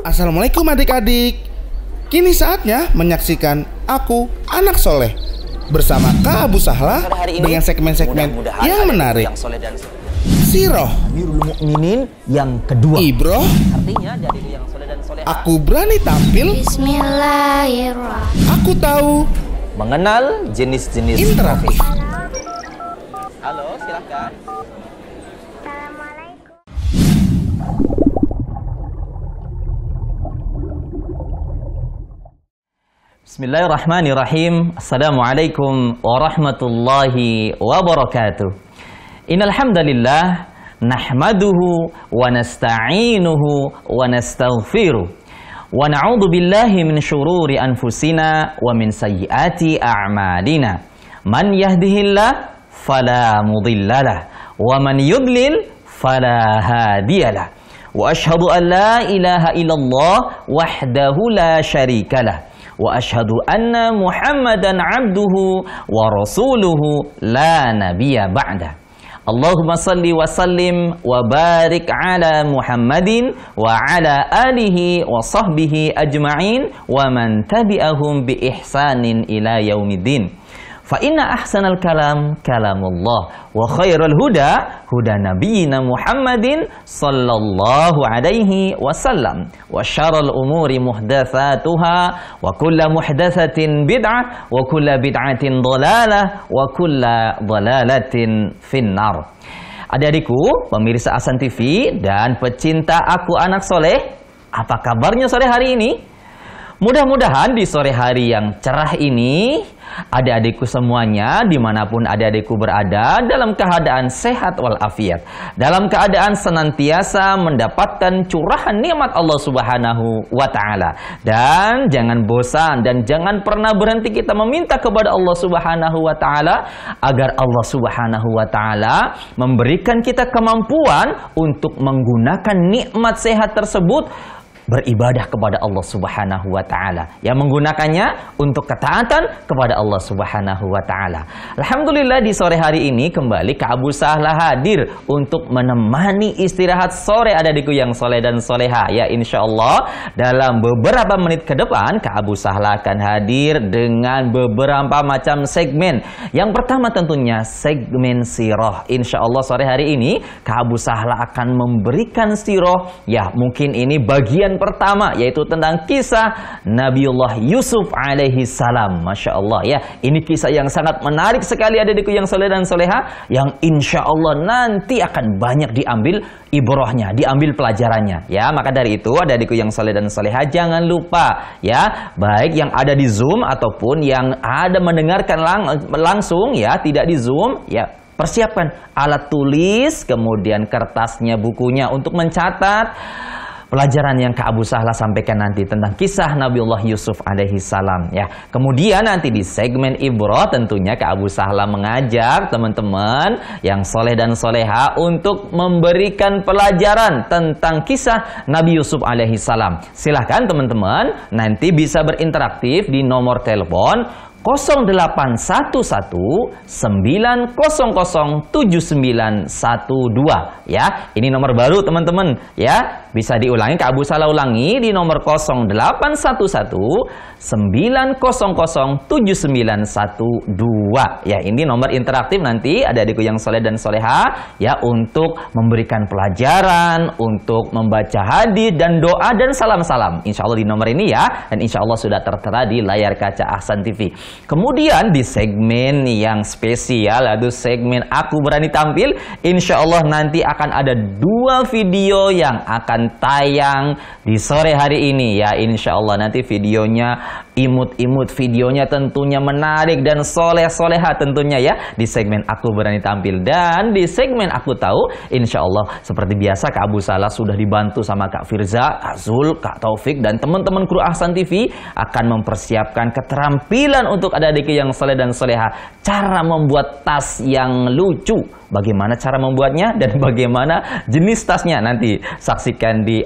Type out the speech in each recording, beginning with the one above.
Assalamualaikum adik-adik. Kini saatnya menyaksikan Aku Anak Soleh bersama Kak Abu Sahla dengan segmen-segmen yang menarik. Siroh, Amirul Mukminin yang kedua. Ibroh, Artinya dari yang soleh dan soleha. Aku Berani Tampil. Bismillahirrahmanirrahim. Aku Tahu. Mengenal jenis-jenis Interaktif. Halo, silahkan. Assalamualaikum. Bismillahirrahmanirrahim. Assalamualaikum warahmatullahi wabarakatuh. Innal hamdalillah nahmaduhu wa nasta'inuhu wa nastaghfiruh wa na'udzu billahi min syururi anfusina wa min sayyiati a'malina. Man yahdihillah fala mudhillalah wa man yudlil fala hadiyalah. Wa asyhadu an la ilaha illallah wahdahu la syarikalah. Wa asyhadu anna Muhammadan abduhu wa rasuluhu la nabiyya ba'dah. Allahumma salli wa sallim wa barik ala Muhammadin wa ala alihi wa sahbihi ajma'in wa man tabi'ahum bi ihsanin ila yaumiddin. Fa inna ahsanal kalam kalamullah wa khairal huda huda nabiyyina Muhammadin sallallahu alaihi wasallam wa syarrul umuri muhdatsatuha wa kullu muhdatsatin bid'ah wa kullu bid'atin dhalalah wa kullu dhalalatin finnar. Adik-adikku, pemirsa Ahsan TV dan pecinta Aku Anak Soleh, apa kabarnya sore hari ini? Mudah-mudahan di sore hari yang cerah ini, adik-adikku semuanya dimanapun adik-adikku berada dalam keadaan sehat walafiat, dalam keadaan senantiasa mendapatkan curahan nikmat Allah Subhanahu wa Ta'ala. Dan jangan bosan dan jangan pernah berhenti kita meminta kepada Allah Subhanahu wa Ta'ala agar Allah Subhanahu wa Ta'ala memberikan kita kemampuan untuk menggunakan nikmat sehat tersebut beribadah kepada Allah Subhanahu wa Ta'ala, yang menggunakannya untuk ketaatan kepada Allah Subhanahu wa Ta'ala. Alhamdulillah di sore hari ini kembali Kak Abu Sahla hadir untuk menemani istirahat sore adik-adikku yang soleh dan soleha. Ya, insya Allah dalam beberapa menit ke depan Kak Abu Sahla akan hadir dengan beberapa macam segmen. Yang pertama tentunya segmen siroh. Insya Allah sore hari ini Kak Abu Sahla akan memberikan siroh. Ya, mungkin ini bagian pertama, yaitu tentang kisah Nabiullah Yusuf alaihi salam. Masya Allah ya, ini kisah yang sangat menarik sekali adik-adikku yang soleh dan soleha, yang insya Allah nanti akan banyak diambil ibrohnya, diambil pelajarannya ya. Maka dari itu adik-adikku yang soleh dan soleha, jangan lupa ya, baik yang ada di Zoom ataupun yang ada mendengarkan langsung ya, tidak di Zoom ya, persiapkan alat tulis, kemudian kertasnya, bukunya untuk mencatat pelajaran yang Kak Abu Sahla sampaikan nanti tentang kisah Nabiullah Yusuf alaihi salam ya. Kemudian nanti di segmen ibroh tentunya Kak Abu Sahla mengajak teman-teman yang soleh dan soleha untuk memberikan pelajaran tentang kisah Nabi Yusuf alaihi salam. Silahkan teman-teman nanti bisa berinteraktif di nomor telepon 0811 900 7912 ya. Ini nomor baru teman-teman ya. Bisa diulangi, Kak Abu Sahla ulangi di nomor 0811 900 7912 ya. Ini nomor interaktif nanti adik-adikku yang soleh dan soleha ya, untuk memberikan pelajaran, untuk membaca hadis dan doa dan salam-salam. Insya Allah di nomor ini ya, dan insya Allah sudah tertera di layar kaca Ahsan TV. Kemudian di segmen yang spesial, yaitu segmen Aku Berani Tampil, insya Allah nanti akan ada 2 video yang akan tayang di sore hari ini ya. Insya Allah nanti videonya imut-imut, videonya tentunya menarik dan soleh-soleha tentunya ya, di segmen Aku Berani Tampil. Dan di segmen Aku Tahu, insya Allah seperti biasa Kak Abu Sahla sudah dibantu sama Kak Firza, Kak Zul, Kak Taufik, dan teman-teman kru Ahsan TV akan mempersiapkan keterampilan untuk adik-adik yang soleh dan soleha, cara membuat tas yang lucu. Bagaimana cara membuatnya dan bagaimana jenis tasnya, nanti saksikan di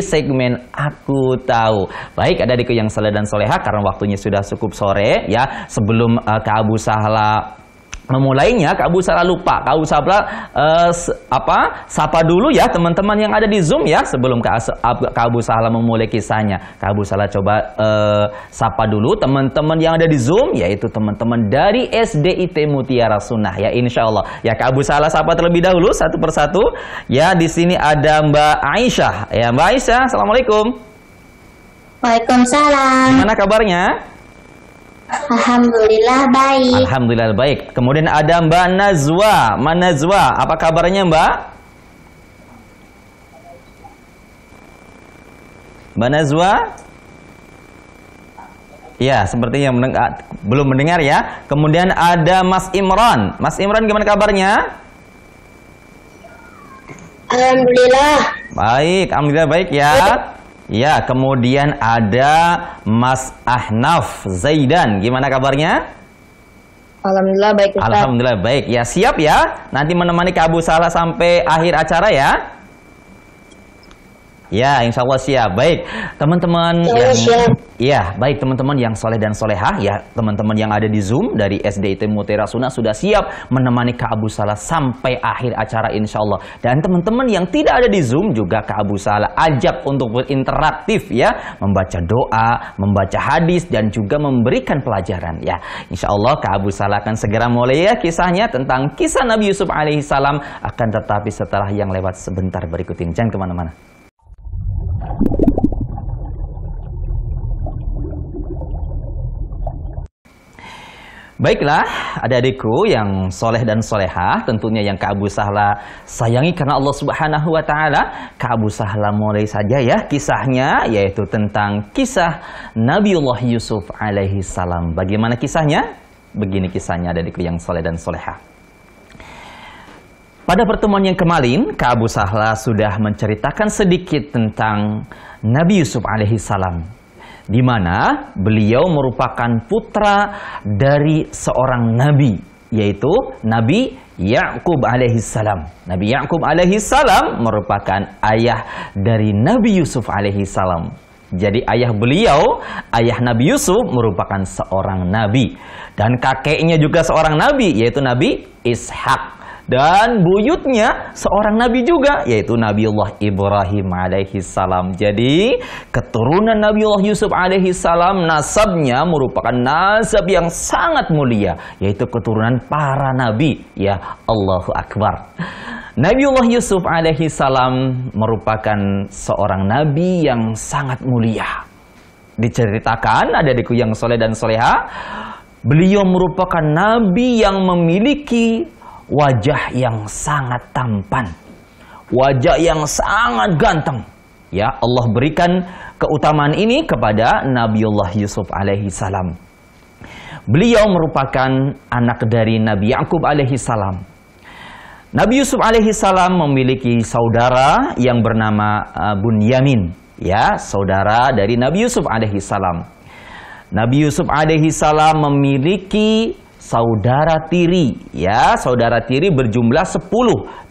segmen Aku Tahu. Baik adik-adikku yang soleh dan soleha, karena waktunya sudah cukup sore ya, sebelum Kak Abu Sahla memulainya, Kak Abu Salah lupa. Kak Abu Salah sapa dulu ya teman-teman yang ada di Zoom ya sebelum Kak Abu Salah memulai kisahnya. Kak Abu Salah coba sapa dulu teman-teman yang ada di Zoom, yaitu teman-teman dari SDIT Mutiara Sunnah ya, insya Allah. Ya, Kak Abu Salah sapa terlebih dahulu satu persatu. Ya, di sini ada Mbak Aisyah. Ya, Mbak Aisyah, assalamualaikum. Waalaikumsalam. Gimana kabarnya? Alhamdulillah baik. Alhamdulillah baik. Kemudian ada Mbak Nazwa. Mbak Nazwa, apa kabarnya Mbak? Mbak Nazwa? Ya, sepertinya belum mendengar ya. Kemudian ada Mas Imran. Mas Imran, gimana kabarnya? Alhamdulillah. Baik, alhamdulillah baik ya. Ya, kemudian ada Mas Ahnaf Zaidan. Gimana kabarnya? Alhamdulillah baik Ustaz. Alhamdulillah baik. Ya, siap ya. Nanti menemani Kak Abu Salah sampai akhir acara ya. Ya, insya Allah siap. Baik, teman-teman baik teman-teman yang soleh dan solehah ya, teman-teman yang ada di Zoom dari SDIT Mutiara Sunnah sudah siap menemani Kak Abu Salah sampai akhir acara insya Allah. Dan teman-teman yang tidak ada di Zoom juga Kak Abu Salah ajak untuk berinteraktif ya, membaca doa, membaca hadis dan juga memberikan pelajaran ya. Insya Allah Kak Abu Salah akan segera mulai ya kisahnya tentang kisah Nabi Yusuf alaihissalam, akan tetapi setelah yang lewat sebentar berikut ini. Jangan kemana-mana. Baiklah, adik-adikku yang soleh dan solehah, tentunya yang Kak Abu Salah sayangi karena Allah Subhanahu wa Ta'ala. Kak Abu Salah mulai saja ya kisahnya, yaitu tentang kisah Nabiullah Yusuf alaihi salam. Bagaimana kisahnya? Begini kisahnya, adik-adikku yang soleh dan solehah. Pada pertemuan yang kemarin, Kak Abu Salah sudah menceritakan sedikit tentang Nabi Yusuf alaihi salam, di mana beliau merupakan putra dari seorang nabi, yaitu Nabi Ya'qub alaihissalam. Nabi Ya'qub alaihissalam merupakan ayah dari Nabi Yusuf alaihissalam. Jadi ayah beliau, ayah Nabi Yusuf merupakan seorang nabi. Dan kakeknya juga seorang nabi, yaitu Nabi Ishak. Dan buyutnya seorang nabi juga, yaitu Nabiullah Ibrahim alaihissalam. Jadi keturunan Nabiullah Yusuf alaihissalam nasabnya merupakan nasab yang sangat mulia, yaitu keturunan para nabi. Ya, Allahu Akbar. Nabiullah Yusuf alaihissalam merupakan seorang nabi yang sangat mulia. Diceritakan, adik-adikku yang soleh dan soleha, beliau merupakan nabi yang memiliki wajah yang sangat tampan, wajah yang sangat ganteng. Ya, Allah berikan keutamaan ini kepada Nabiullah Yusuf alaihi salam. Beliau merupakan anak dari Nabi Ya'qub alaihi salam. Nabi Yusuf alaihi salam memiliki saudara yang bernama Bunyamin, ya, saudara dari Nabi Yusuf alaihi salam. Nabi Yusuf alaihi salam memiliki saudara tiri, ya, saudara tiri berjumlah 10.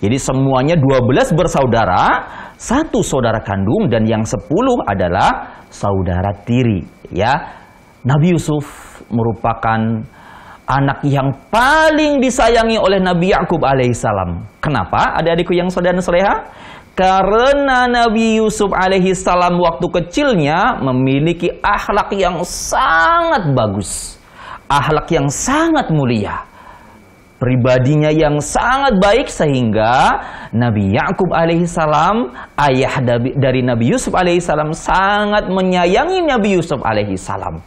Jadi semuanya 12 bersaudara, 1 saudara kandung dan yang 10 adalah saudara tiri, ya. Nabi Yusuf merupakan anak yang paling disayangi oleh Nabi Ya'qub alaihissalam. Kenapa? Adik-adikku yang saudara dan soleha? Karena Nabi Yusuf alaihissalam waktu kecilnya memiliki akhlak yang sangat bagus, akhlak yang sangat mulia, pribadinya yang sangat baik, sehingga Nabi Ya'qub alaihissalam, ayah dari Nabi Yusuf alaihissalam, sangat menyayangi Nabi Yusuf alaihissalam.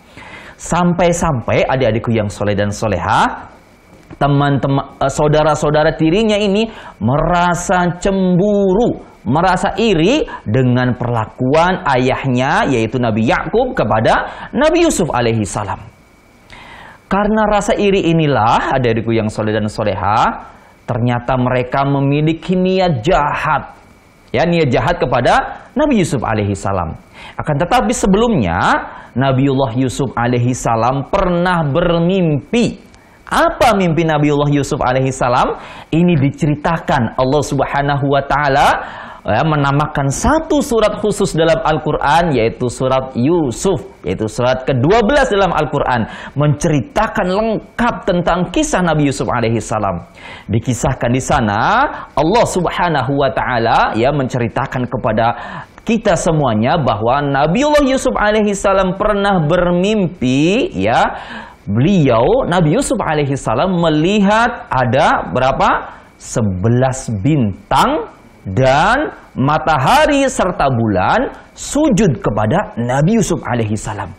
Sampai-sampai adik-adikku yang soleh dan soleha, teman-teman, saudara-saudara tirinya ini merasa cemburu, merasa iri dengan perlakuan ayahnya, yaitu Nabi Ya'qub, kepada Nabi Yusuf alaihissalam. Karena rasa iri inilah, adik-adikku yang soleh dan soleha, ternyata mereka memiliki niat jahat, ya, niat jahat kepada Nabi Yusuf alaihissalam. Akan tetapi sebelumnya Nabiullah Yusuf alaihissalam pernah bermimpi. Apa mimpi Nabiullah Yusuf alaihissalam? Ini diceritakan Allah Subhanahu wa Ta'ala menamakan satu surat khusus dalam Al-Quran, yaitu surat Yusuf, yaitu surat ke-12 dalam Al-Quran, menceritakan lengkap tentang kisah Nabi Yusuf alaihissalam. Dikisahkan di sana Allah Subhanahu wa Ta'ala ya menceritakan kepada kita semuanya bahwa Nabiullah Yusuf alaihissalam pernah bermimpi, ya. Beliau Nabi Yusuf alaihissalam melihat ada berapa? 11 bintang dan matahari serta bulan sujud kepada Nabi Yusuf alaihissalam.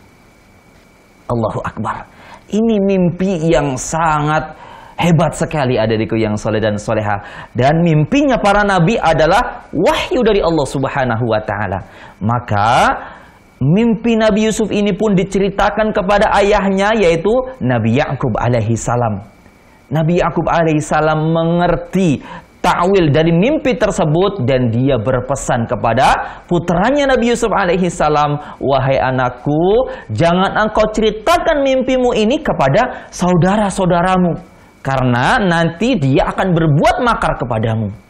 Allahu Akbar. Ini mimpi yang sangat hebat sekali, adikku yang soleh dan soleha. Dan mimpinya para nabi adalah wahyu dari Allah Subhanahu wa Ta'ala. Maka mimpi Nabi Yusuf ini pun diceritakan kepada ayahnya, yaitu Nabi Yakub alaihissalam. Nabi Yakub alaihissalam mengerti ta'wil dari mimpi tersebut dan dia berpesan kepada putranya Nabi Yusuf alaihissalam, wahai anakku, jangan engkau ceritakan mimpimu ini kepada saudara-saudaramu, karena nanti dia akan berbuat makar kepadamu.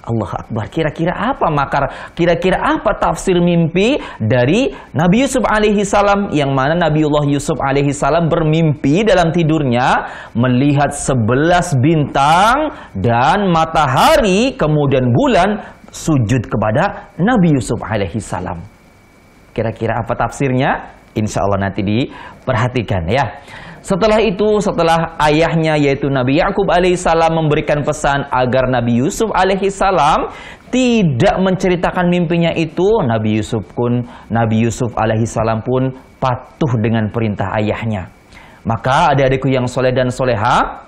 Allah Akbar. Kira-kira apa makar? Kira-kira apa tafsir mimpi dari Nabi Yusuf alaihissalam, yang mana Nabiullah Yusuf alaihissalam bermimpi dalam tidurnya melihat 11 bintang dan matahari kemudian bulan sujud kepada Nabi Yusuf alaihissalam. Kira-kira apa tafsirnya? Insya Allah nanti diperhatikan ya. Setelah itu, setelah ayahnya yaitu Nabi Yakub alaihissalam memberikan pesan agar Nabi Yusuf alaihissalam tidak menceritakan mimpinya itu, Nabi Yusuf alaihissalam pun patuh dengan perintah ayahnya. Maka adik-adikku yang soleh dan soleha,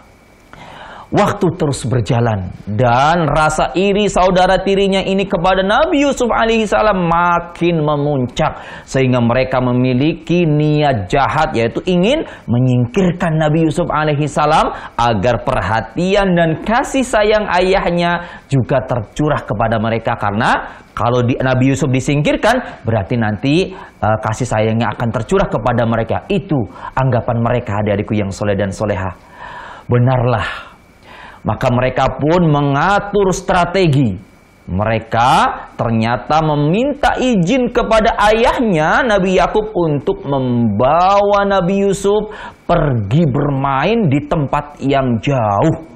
waktu terus berjalan dan rasa iri saudara tirinya ini kepada Nabi Yusuf alaihissalam makin memuncak, sehingga mereka memiliki niat jahat, yaitu ingin menyingkirkan Nabi Yusuf alaihissalam agar perhatian dan kasih sayang ayahnya juga tercurah kepada mereka. Karena kalau Nabi Yusuf disingkirkan, berarti nanti kasih sayangnya akan tercurah kepada mereka. Itu anggapan mereka, adik-adikku yang soleh dan soleha. Benarlah. Maka mereka pun mengatur strategi. Mereka ternyata meminta izin kepada ayahnya Nabi Yakub untuk membawa Nabi Yusuf pergi bermain di tempat yang jauh.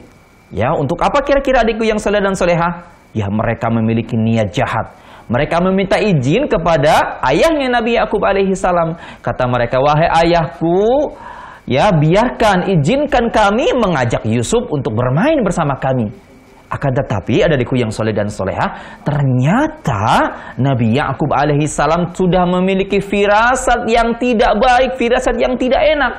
Ya, untuk apa kira-kira adikku yang soleh dan soleha? Ya, mereka memiliki niat jahat. Mereka meminta izin kepada ayahnya Nabi Yakub alaihissalam. Kata mereka, wahai ayahku, ya, izinkan kami mengajak Yusuf untuk bermain bersama kami. Akan tetapi, adikku yang soleh dan soleha, ternyata Nabi Yakub alaihissalam sudah memiliki firasat yang tidak baik, firasat yang tidak enak.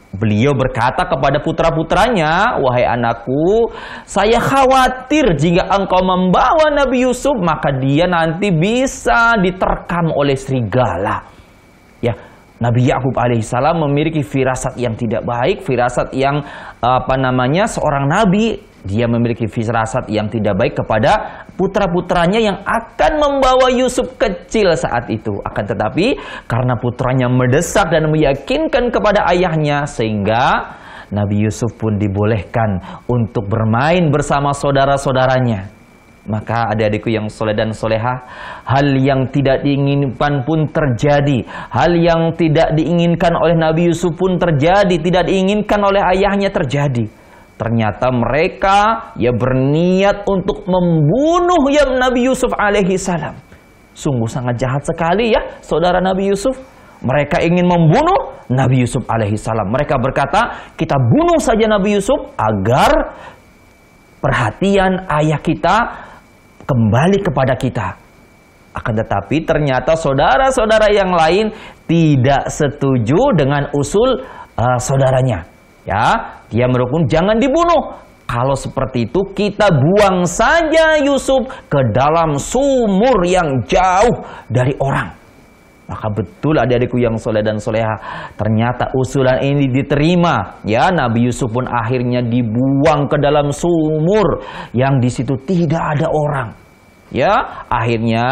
Beliau berkata kepada putra-putranya, wahai anakku, saya khawatir jika engkau membawa Nabi Yusuf, maka dia nanti bisa diterkam oleh serigala. Ya, Nabi Yakub alaihissalam memiliki firasat yang tidak baik, firasat yang seorang nabi, dia memiliki firasat yang tidak baik kepada putra-putranya yang akan membawa Yusuf kecil saat itu. Akan tetapi karena putranya mendesak dan meyakinkan kepada ayahnya, sehingga Nabi Yusuf pun dibolehkan untuk bermain bersama saudara-saudaranya. Maka adik-adikku yang soleh dan soleha, hal yang tidak diinginkan pun terjadi. Hal yang tidak diinginkan oleh Nabi Yusuf pun terjadi. Tidak diinginkan oleh ayahnya terjadi. Ternyata mereka ya berniat untuk membunuh ya Nabi Yusuf alaihissalam. Sungguh sangat jahat sekali ya saudara Nabi Yusuf. Mereka ingin membunuh Nabi Yusuf alaihissalam. Mereka berkata, kita bunuh saja Nabi Yusuf agar perhatian ayah kita kembali kepada kita. Akan tetapi ternyata saudara-saudara yang lain tidak setuju dengan usul saudaranya. Ya, dia merukun jangan dibunuh. Kalau seperti itu kita buang saja Yusuf ke dalam sumur yang jauh dari orang. Maka betul adik-adikku yang soleh dan soleha, ternyata usulan ini diterima. Ya, Nabi Yusuf pun akhirnya dibuang ke dalam sumur yang di situ tidak ada orang. Ya, akhirnya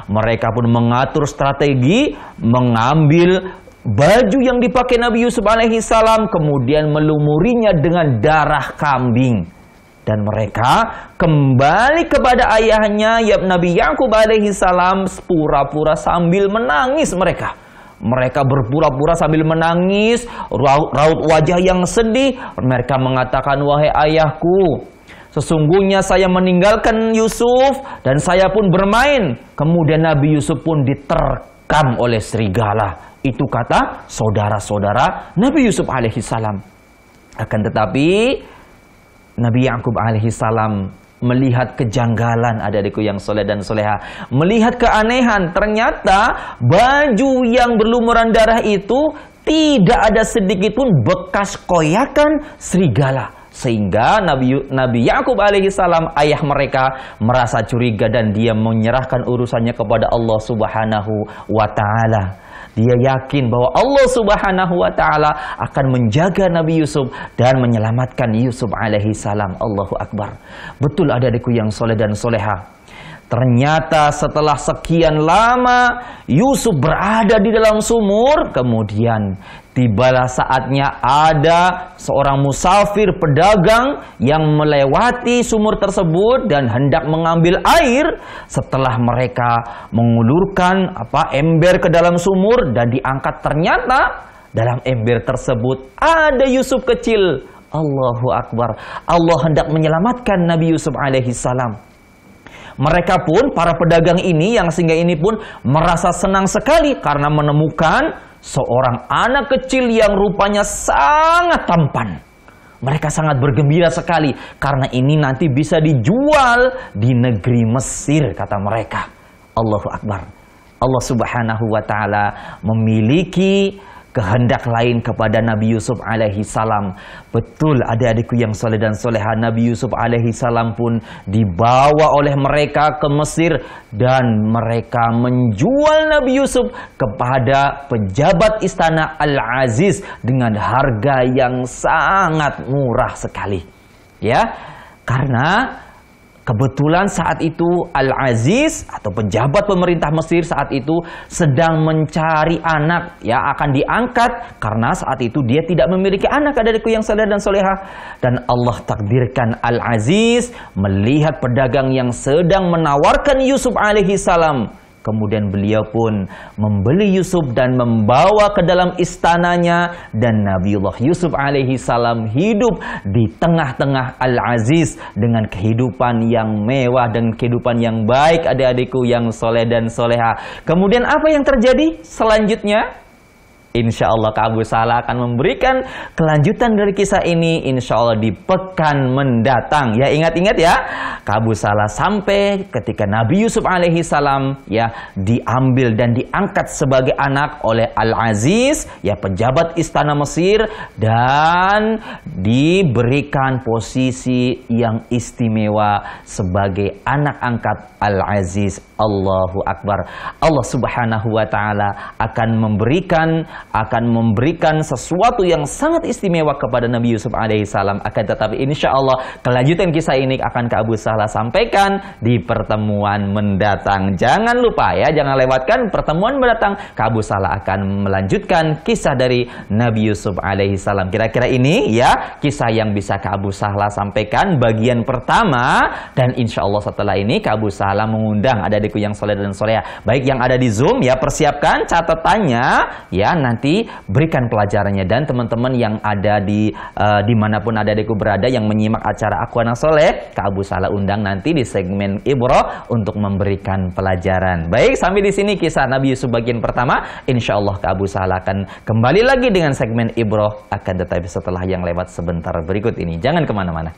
mereka pun mengatur strategi, mengambil baju yang dipakai Nabi Yusuf alaihissalam, kemudian melumurinya dengan darah kambing. Dan mereka kembali kepada ayahnya Nabi Yakub alaihi salam pura-pura sambil menangis mereka. Mereka berpura-pura sambil menangis, raut wajah yang sedih. Mereka mengatakan, wahai ayahku, sesungguhnya saya meninggalkan Yusuf dan saya pun bermain. Kemudian Nabi Yusuf pun diterkam oleh serigala. Itu kata saudara-saudara Nabi Yusuf alaihi salam. Akan tetapi Nabi Yakub alaihi salam melihat kejanggalan, adik-adikku yang soleh dan soleha, melihat keanehan. Ternyata baju yang berlumuran darah itu tidak ada sedikit pun bekas koyakan serigala. Sehingga Nabi Yakub alaihi salam, ayah mereka, merasa curiga dan dia menyerahkan urusannya kepada Allah Subhanahu wa taala. Dia yakin bahwa Allah Subhanahu wa taala akan menjaga Nabi Yusuf dan menyelamatkan Yusuf alaihi salam. Allahu Akbar. Betul adik-adikku yang soleh dan soleha. Ternyata setelah sekian lama Yusuf berada di dalam sumur, kemudian tibalah saatnya ada seorang musafir pedagang yang melewati sumur tersebut dan hendak mengambil air. Setelah mereka mengulurkan ember ke dalam sumur dan diangkat, ternyata dalam ember tersebut ada Yusuf kecil. Allahu Akbar. Allah hendak menyelamatkan Nabi Yusuf alaihi salam. Mereka pun, para pedagang ini yang singgah ini pun merasa senang sekali karena menemukan seorang anak kecil yang rupanya sangat tampan. Mereka sangat bergembira sekali karena ini nanti bisa dijual di negeri Mesir, kata mereka. Allahu Akbar. Allah Subhanahu wa taala memiliki kehendak lain kepada Nabi Yusuf alaihi salam. Betul adik-adikku yang soleh dan soleha, Nabi Yusuf alaihi salam pun dibawa oleh mereka ke Mesir dan mereka menjual Nabi Yusuf kepada pejabat istana Al-Aziz dengan harga yang sangat murah sekali. Ya, karena kebetulan saat itu Al-Aziz atau pejabat pemerintah Mesir saat itu sedang mencari anak yang akan diangkat karena saat itu dia tidak memiliki anak, adikku yang soleh dan soleha. Dan Allah takdirkan Al-Aziz melihat pedagang yang sedang menawarkan Yusuf alaihi salam. Kemudian beliau pun membeli Yusuf dan membawa ke dalam istananya. Dan Nabiullah Yusuf alaihi salam hidup di tengah-tengah Al-Aziz dengan kehidupan yang mewah dan kehidupan yang baik, adik-adikku yang soleh dan soleha. Kemudian apa yang terjadi selanjutnya? Insya Allah Kak Abu Salah akan memberikan kelanjutan dari kisah ini insya Allah di pekan mendatang. Ya, ingat-ingat ya, Kak Abu Salah sampai ketika Nabi Yusuf alaihi salam ya diambil dan diangkat sebagai anak oleh Al-Aziz, ya pejabat istana Mesir, dan diberikan posisi yang istimewa sebagai anak angkat Al-Aziz. Allahu Akbar. Allah Subhanahu wa taala akan memberikan sesuatu yang sangat istimewa kepada Nabi Yusuf alaihi salam. Akan tetapi insya Allah kelanjutan kisah ini akan Kak Abu Salah sampaikan di pertemuan mendatang. Jangan lupa ya, jangan lewatkan pertemuan mendatang. Kak Abu Salah akan melanjutkan kisah dari Nabi Yusuf alaihi salam. Kira-kira ini ya kisah yang bisa Kak Abu Salah sampaikan bagian pertama. Dan insya Allah setelah ini Kak Abu Salah mengundang adikku yang soleh dan soleha, baik yang ada di Zoom ya, persiapkan catatannya ya, nanti berikan pelajarannya. Dan teman-teman yang ada di dimanapun adikku berada yang menyimak acara Aku Anak Soleh, Kak Abu Salah undang nanti di segmen Ibroh untuk memberikan pelajaran. Baik, sampai di sini kisah Nabi Yusuf bagian pertama. Insya Allah Kak Abu Salah akan kembali lagi dengan segmen Ibroh, akan tetapi setelah yang lewat sebentar berikut ini. Jangan kemana-mana.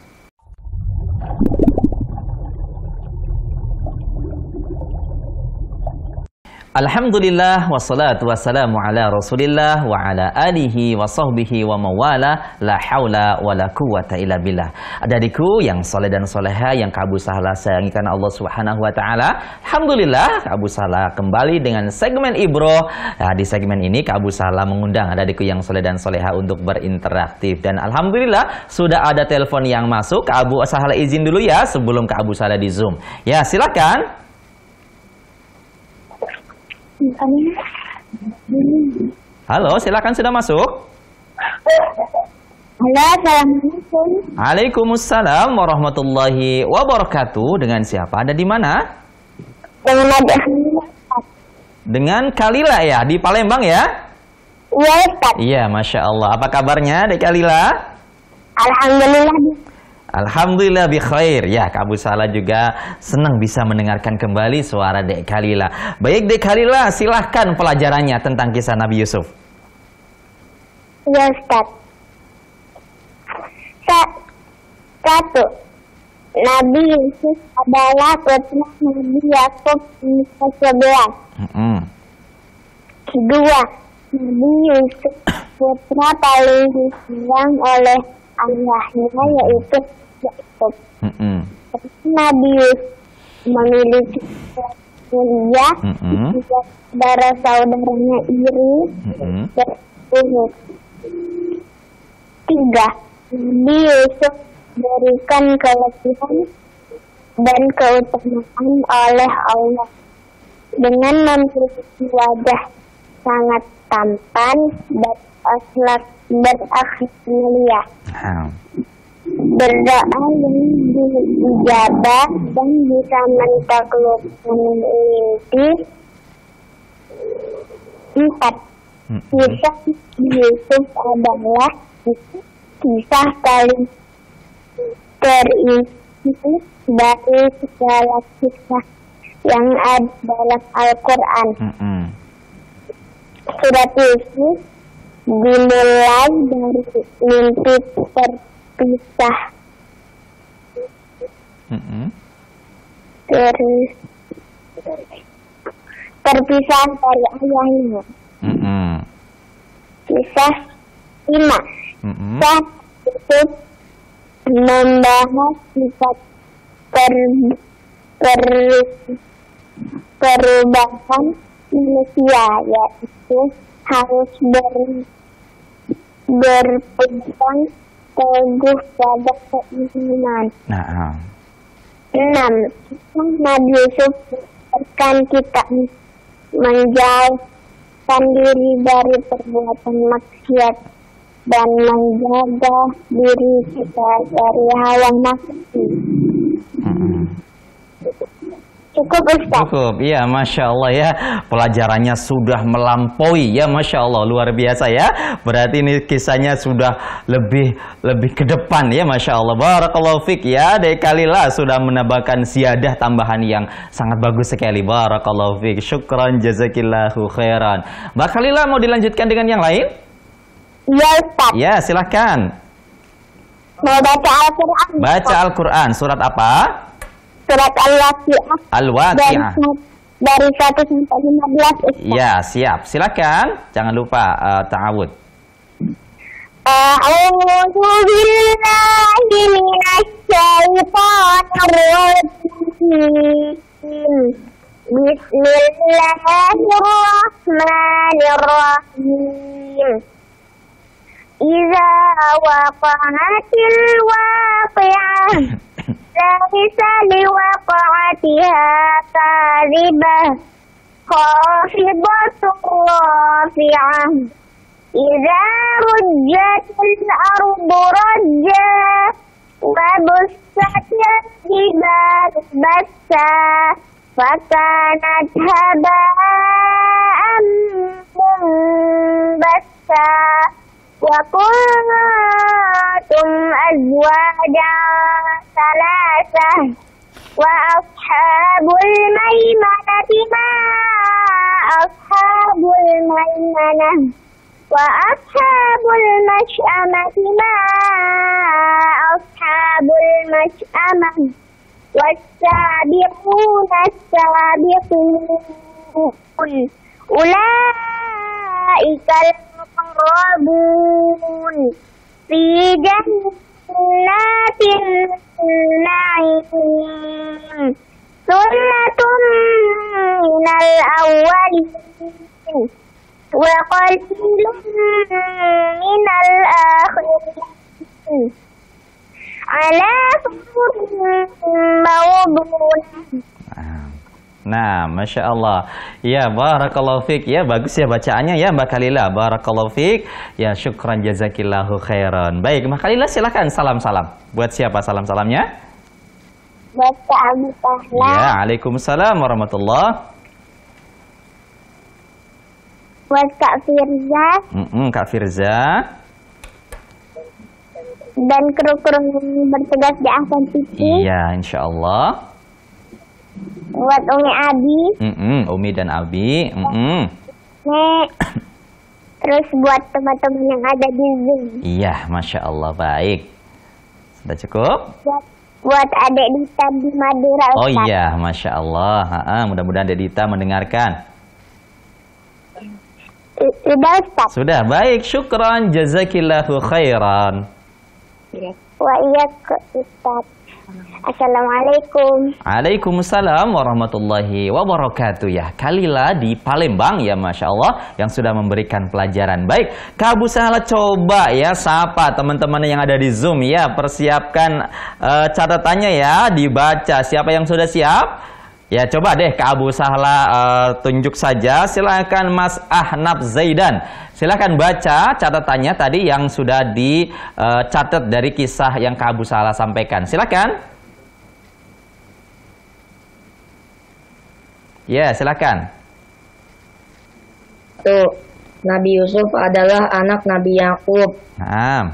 Alhamdulillah wassalatu wassalamu ala Rasulillah wa ala alihi wa sahbihi wa mawala, la haula wa la quwata illa billah. Adikku yang soleh dan soleha yang Kak Abu Salah sayangi karena Allah Subhanahu wa taala. Alhamdulillah Kak Abu Salah kembali dengan segmen Ibroh. Nah, di segmen ini Kak Abu Salah mengundang adikku yang soleh dan soleha untuk berinteraktif. Dan alhamdulillah sudah ada telepon yang masuk. Kak Abu Salah izin dulu ya sebelum Kak Abu Salah di Zoom. Ya, silakan. Halo, silakan, sudah masuk. Halo, assalamualaikum. Waalaikumsalam warahmatullahi wabarakatuh. Dengan siapa? Ada di mana? Dengan Nabi. Dengan Kalila ya, di Palembang ya? Iya, Ustaz. Iya, Masya Allah. Apa kabarnya, Dek Kalila? Alhamdulillah. Alhamdulillah bi khair. Ya, Kak Abu Salah juga senang bisa mendengarkan kembali suara Dek Kalila. Baik, Dek Kalila, silahkan pelajarannya tentang kisah Nabi Yusuf. Iya, Ustaz. Satu, Nabi Yusuf adalah putra Nabi Yakub ke-11. Kedua, Nabi Yusuf putra paling disayang oleh ayahnya yaitu Yakub. Nabi Yusuf memiliki kuliah, saudara-saudaranya iri, berumur. Tiga, Nabi Yusuf diberikan kelebihan dan keutamaan oleh Allah dengan memiliki wajah sangat tampan dan berakhlak mulia. Berdoa yang diijabah dan bisa mentaklukkan mimpi. Empat, kisah Yusuf adalah kisah paling terisi dari segala kisah yang ada dalam Al-Quran. Surat Yusuf dimulai dari mimpi terpisah. Terpisah dari ayahnya. Kisah 5. Kisah Yusuf membahas sifat perubahan manusia, yaitu harus berpegang teguh pada keimanan. 6. Nabi Yusuf mengajarkan kita menjauhkan diri dari perbuatan maksiat dan menjaga diri kita dari hawa nafsu. Cukup, Ustaz. Cukup, iya, Masya Allah ya. Pelajarannya sudah melampaui ya, Masya Allah, luar biasa ya. Berarti ini kisahnya sudah lebih ke depan ya, Masya Allah. Barakallahu fiq ya, Dek Kalila sudah menambahkan siadah tambahan yang sangat bagus sekali. Barakallahu fiq. Syukran jazakillahu khairan. Mbak Kalila mau dilanjutkan dengan yang lain? Iya, Ustaz. Ya, silahkan. Mau baca Al-Quran. Baca Al-Quran, surat apa? Surat Al-Waqi'ah. Al-Waqi'ah. Dari 1 sampai 15. Ya, siap. Silakan. Jangan lupa ta'awud. A'udzu billahi minasy syaithanir rajim. Bismillahirrahmanirrahim. Iza waqa'atil waqi'ah. Laisa liwaqa'atiha kadhibah. Khafidatun rafi'ah. Iza rujjatil ardu rajja. Wa bussatil jibalu bassa. Fakanat haba'an munbassa. Wa kuntum azwajan salasah. Wa ashabul maimanati ma ashabul maimanah. Wa ashabul mash'amati ma ashabul mash'amah. Was-sabiquna as-sabiqun. Ulaikal muqarrabun fi jannatin na'im. Sullatun minal awwalin wa qalilun minal akhirin. Ala sururin mawdunah. Nah, Masya Allah. Ya, barakallahu fiik. Ya, bagus ya bacaannya ya Mbak Khalila. Barakallahu fiik. Ya, syukran jazakillahu khairan. Baik, Mbak Khalila silakan salam-salam. Buat siapa salam-salamnya? Buat Kak Abi Sahla. Ya, Waalaikumsalam warahmatullahi. Buat Kak Firza. Kak Firza. Dan kru-kru yang bertugas di Ahsan TV. Iya, insya Allah. Buat Umi Abi. Umi dan Abi. Nek. Terus buat teman-teman yang ada di Zoom. Iya, Masya Allah. Baik. Sudah cukup? Buat adik Dita di Madura, Ustaz. Oh iya, Masya Allah. Mudah-mudahan Dek Dita mendengarkan. Sudah, Ustaz. Sudah, baik. Syukran jazakillahu khairan. Wa iya Ustaz. Assalamualaikum. Waalaikumsalam warahmatullahi wabarakatuh. Ya, Khalila di Palembang ya, Masya Allah, yang sudah memberikan pelajaran. Baik, Kak Abu Sahla coba ya sapa teman-teman yang ada di Zoom ya. Persiapkan catatannya ya, dibaca. Siapa yang sudah siap? Ya, coba deh Kak Abu Sahla tunjuk saja. Silakan Mas Ahnaf Zaidan. Silakan baca catatannya tadi yang sudah dicatat dari kisah yang Kak Abu Sahla sampaikan. Silakan. Ya, silakan. Tuh, Nabi Yusuf adalah anak Nabi Yakub. Nah.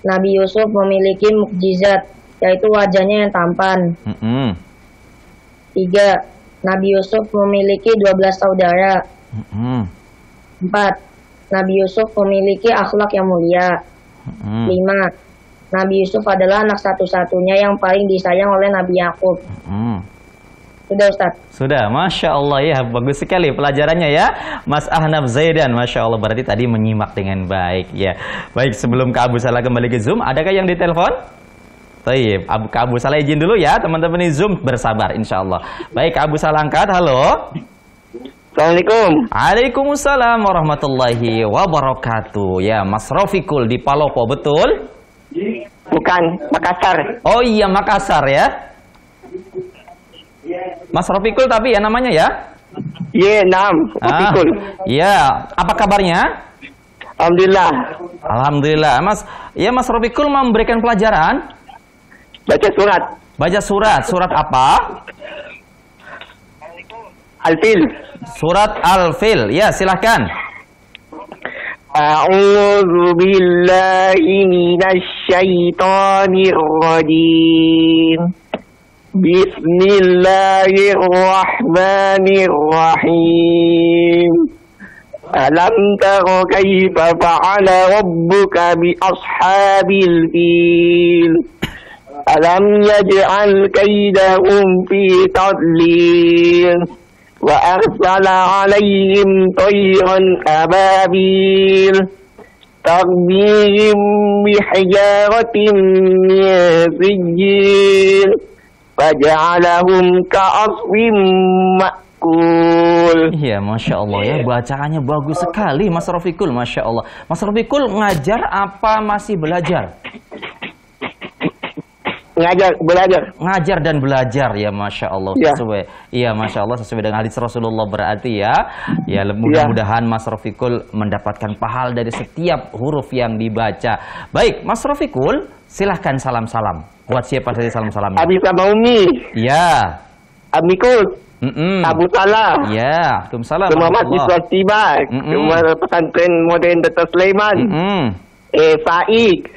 Nabi Yusuf memiliki mukjizat, yaitu wajahnya yang tampan. 3. Nabi Yusuf memiliki 12 saudara. 4. Nabi Yusuf memiliki akhlak yang mulia. 5. Nabi Yusuf adalah anak satu-satunya yang paling disayang oleh Nabi Yakub. Sudah, Ustaz? Sudah, Masya Allah ya, bagus sekali pelajarannya ya Mas Ahnaf Zaidan, Masya Allah, berarti tadi menyimak dengan baik ya. Baik, sebelum Kak Abu Sahla kembali ke Zoom, adakah yang ditelepon? Taib, Kak Abu Sahla izin dulu ya, teman-teman di Zoom bersabar insya Allah. Baik, Kak Abu Sahla angkat, halo. Assalamualaikum. Waalaikumsalam warahmatullahi wabarakatuh. Ya, Mas Rofikul di Palopo, betul? Bukan, Makassar. Oh iya, Makassar ya. Mas Rofikul tapi ya namanya ya? Iya, Rofikul. Ya, apa kabarnya? Alhamdulillah. Alhamdulillah. Mas Rofikul mau memberikan pelajaran? Baca surat. Baca surat. Surat apa? Al-Fil. Surat Al-Fil. Ya, silahkan. A'udzu billahi minasy syaithanir rajim. Bismillahirrahmanirrahim. Alam tara kaifa fa'ala rabbuka bi ashabil fil. Alam yaj'al kaidahum fi tadlil. Wa arsala 'alaihim tayran ababil. Tarmihim bihijaratin min sijil. Faja'alahum ka'asfim ma'kul. Iya, Masya Allah ya, bacaannya bagus sekali Mas Rofikul, Masya Allah. Mas Rofikul ngajar apa masih belajar? Belajar. Ngajar dan belajar ya, Masya Allah. Ya. Iya, Masya Allah, sesuai dengan hadis Rasulullah berarti ya. Ya, mudah-mudahan Mas Rofikul mendapatkan pahala dari setiap huruf yang dibaca. Baik, Mas Rofikul, silahkan salam-salam. Buat siapa saja salam-salamnya? Abi sama Umi. Ya. Amikul. Abu Sahla. Ya, Waalaikumsalam. Semua mahasiswa tiba. Semua pesantren modern Dr. Sulaiman. Faik.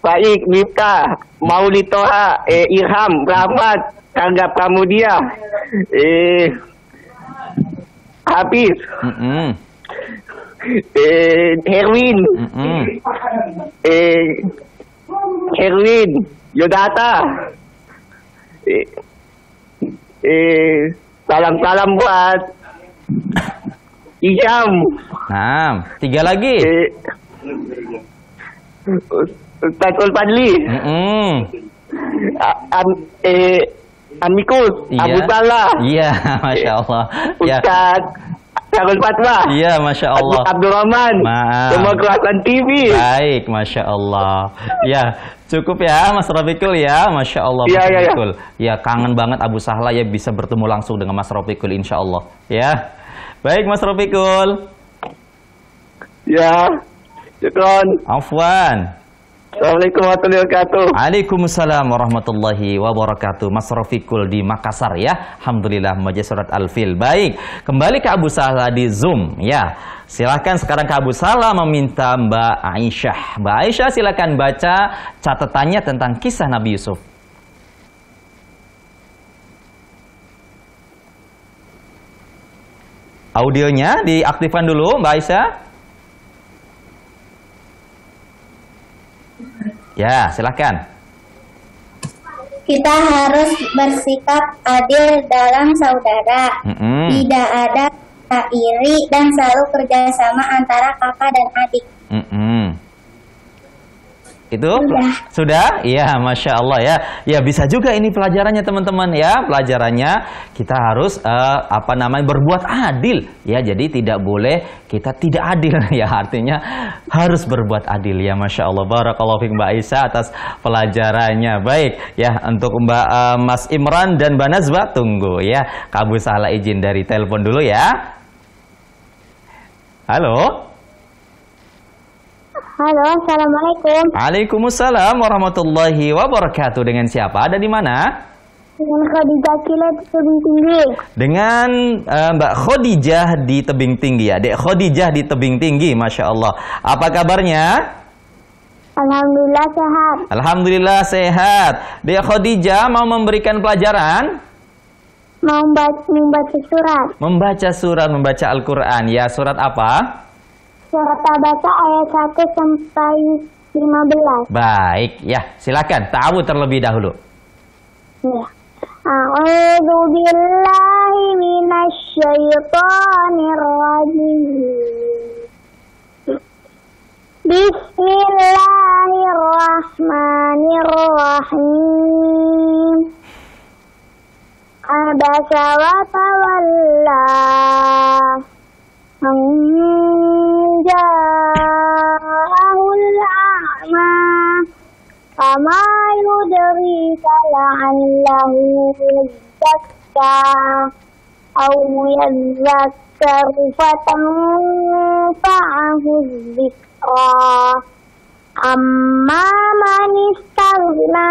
Faik, Miftah, Maulid Toha, Irham, Rahmat, Kangga Pramudia, Hafiz, Herwin, Herwin, Yodata, salam-salam buat Ijam. Nah, 3 lagi. Ustazul Fadli, Amikus, Iya. Abu Sahla, Iya, Masya Allah. Ya. Ustaz Syarul Fatwa, Iya, Masya Allah. Abdurrahman, Maaf. semua keluarga TV. Baik, Masya Allah. Ya, Cukup ya Mas Rafiqul ya, Masya Allah Mas Rafiqul. Ya kangen banget Abu Sahla ya bisa bertemu langsung dengan Mas Rafiqul insya Allah. Ya, baik Mas Rafiqul. Ya, syukron. Afwan. Assalamualaikum warahmatullahi wabarakatuh. Waalaikumsalam warahmatullahi wabarakatuh. Mas Rafiqul di Makassar ya. Alhamdulillah membaca surat Al-Fil. Baik, kembali ke Abu Sahla di Zoom ya. Silahkan sekarang ke Abu Sahla meminta Mbak Aisyah. Mbak Aisyah silahkan baca catatannya tentang kisah Nabi Yusuf. Audionya diaktifkan dulu Mbak Aisyah. Ya, silahkan. Kita harus bersikap adil dalam saudara. Tidak ada iri dan selalu kerjasama antara kakak dan adik. Itu sudah? Iya, Masya Allah ya. Ya bisa juga ini pelajarannya teman-teman ya. Pelajarannya kita harus berbuat adil ya. Jadi tidak boleh kita tidak adil ya. Artinya harus berbuat adil ya. Masya Allah. Barakallahu fiik Mbak Aisyah atas pelajarannya. Baik ya, untuk Mbak Mas Imran dan Mbak Nazwa tunggu ya. Kak Abu Sahla izin dari telepon dulu ya. Halo. Halo, assalamualaikum. Waalaikumsalam warahmatullahi wabarakatuh. Dengan siapa? Ada di mana? Dengan Khadijah Kile di Tebing Tinggi. Dengan Mbak Khadijah di Tebing Tinggi ya. Dek Khadijah di Tebing Tinggi, Masya Allah. Apa kabarnya? Alhamdulillah sehat. Alhamdulillah sehat. Dek Khadijah mau memberikan pelajaran? Mau membaca surat. Membaca surat, membaca Al-Quran. Ya, surat apa? Surat Abasa ayat 1 sampai 15. Baik, ya silakan. Ta'awudz terlebih dahulu. Ya. A'udzu billahi minasy syaithanir rajim. Bismillahirrahmanirrahim. Abasa wa tawalla. Ja'ahul a'ma fama yudrika la'allahu yazzakka aw yadhakkaru fatanfa'ahu dzikra amma man istaghna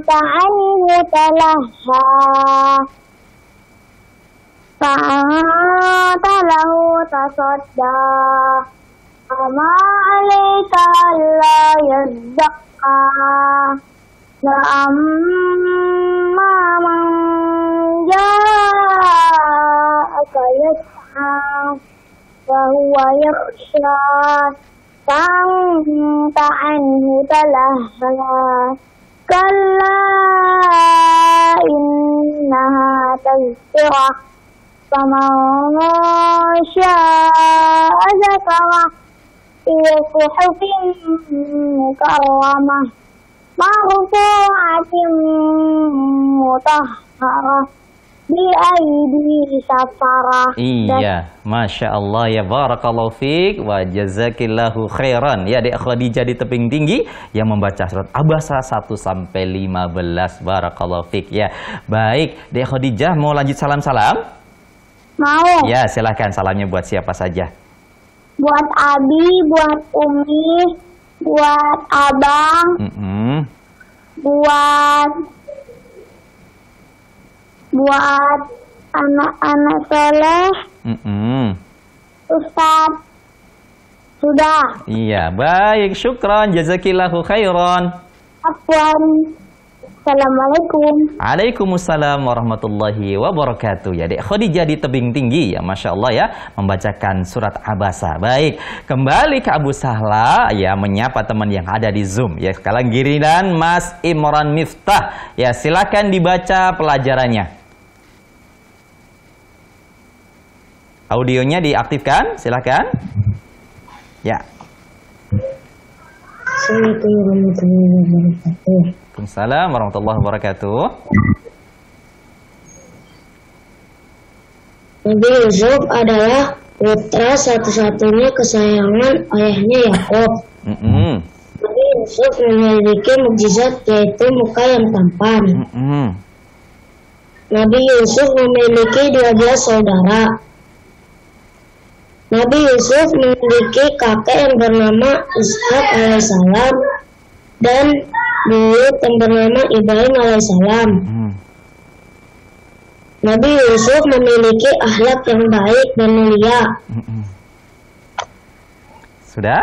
ta'anhu talaha fa'anta lahu tasadda ama alaika alla yazzakka amma man ja'aka yas'a wa huwa yakhsha fa'anta anhu talaha kalla innaha tazkirah faman syaa'a dzakarah fi suhufin mukarramah marfu'atin mutahharah bi aidi safarah. Iya, Masya Allah ya, barakallahu fiik wa jazakillahu khairan. Ya, Dek Khadijah di Tebing Tinggi yang membaca surat Abasa 1 sampai 15. Barakallahu fiik ya. Baik, Dek Khadijah mau lanjut salam-salam? Mau. Ya, silahkan. Salamnya buat siapa saja? Buat Abi, buat Umi, buat Abang, buat anak-anak soleh, Ustaz. Sudah. Iya, baik. Syukran, jazakillahu khairan. Afwan. Assalamualaikum. Waalaikumsalam warahmatullahi wabarakatuh. Ya, Dek Khadijah di Tebing Tinggi ya, Masya Allah ya, membacakan surat Abasa. Baik, kembali ke Abu Sahla ya, menyapa teman yang ada di Zoom ya. Sekarang giliran Mas Imran Miftah. Ya, silakan dibaca pelajarannya. Audionya diaktifkan, silakan. Ya. Waalaikumsalam warahmatullahi wabarakatuh. Nabi Yusuf adalah putra satu-satunya kesayangan ayahnya Yakub. Yusuf memiliki mukjizat yaitu muka yang tampan. Nabi Yusuf memiliki 12 saudara. Nabi Yusuf memiliki kakek yang bernama Ishak alaihissalam dan buyut yang bernama Ibrahim alaihissalam. Nabi Yusuf memiliki akhlak yang baik dan mulia. Sudah?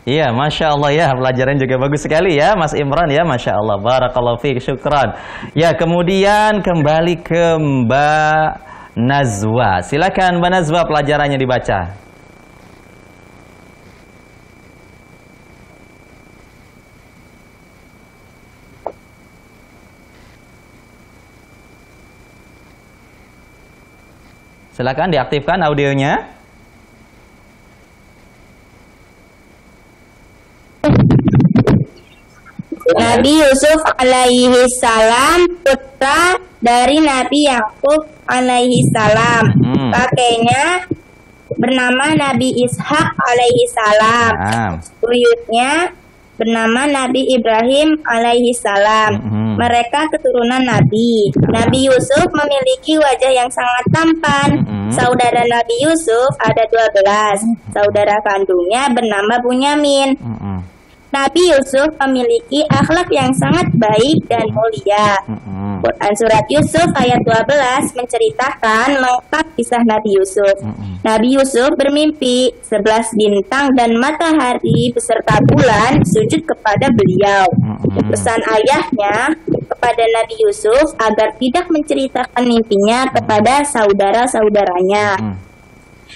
Iya, Masya Allah ya, pelajaran juga bagus sekali ya Mas Imran ya, Masya Allah, barakallahu fiik, syukran. Ya, kemudian kembali ke Mbak Nazwa. Silakan Mbak Nazwa, pelajarannya dibaca. Silakan diaktifkan audionya. Nabi Yusuf alaihi salam putra dari Nabi Yakub alaihi salam. Kakeknya bernama Nabi Ishak alaihi salam. Buyutnya bernama Nabi Ibrahim alaihi salam. Mereka keturunan Nabi. Nabi Yusuf memiliki wajah yang sangat tampan. Saudara Nabi Yusuf ada 12. Saudara kandungnya bernama Bunyamin. Nabi Yusuf memiliki akhlak yang sangat baik dan mulia. Quran Surat Yusuf ayat 12 menceritakan lengkap kisah Nabi Yusuf. Nabi Yusuf bermimpi 11 bintang dan matahari beserta bulan sujud kepada beliau. Pesan ayahnya kepada Nabi Yusuf agar tidak menceritakan mimpinya kepada saudara-saudaranya.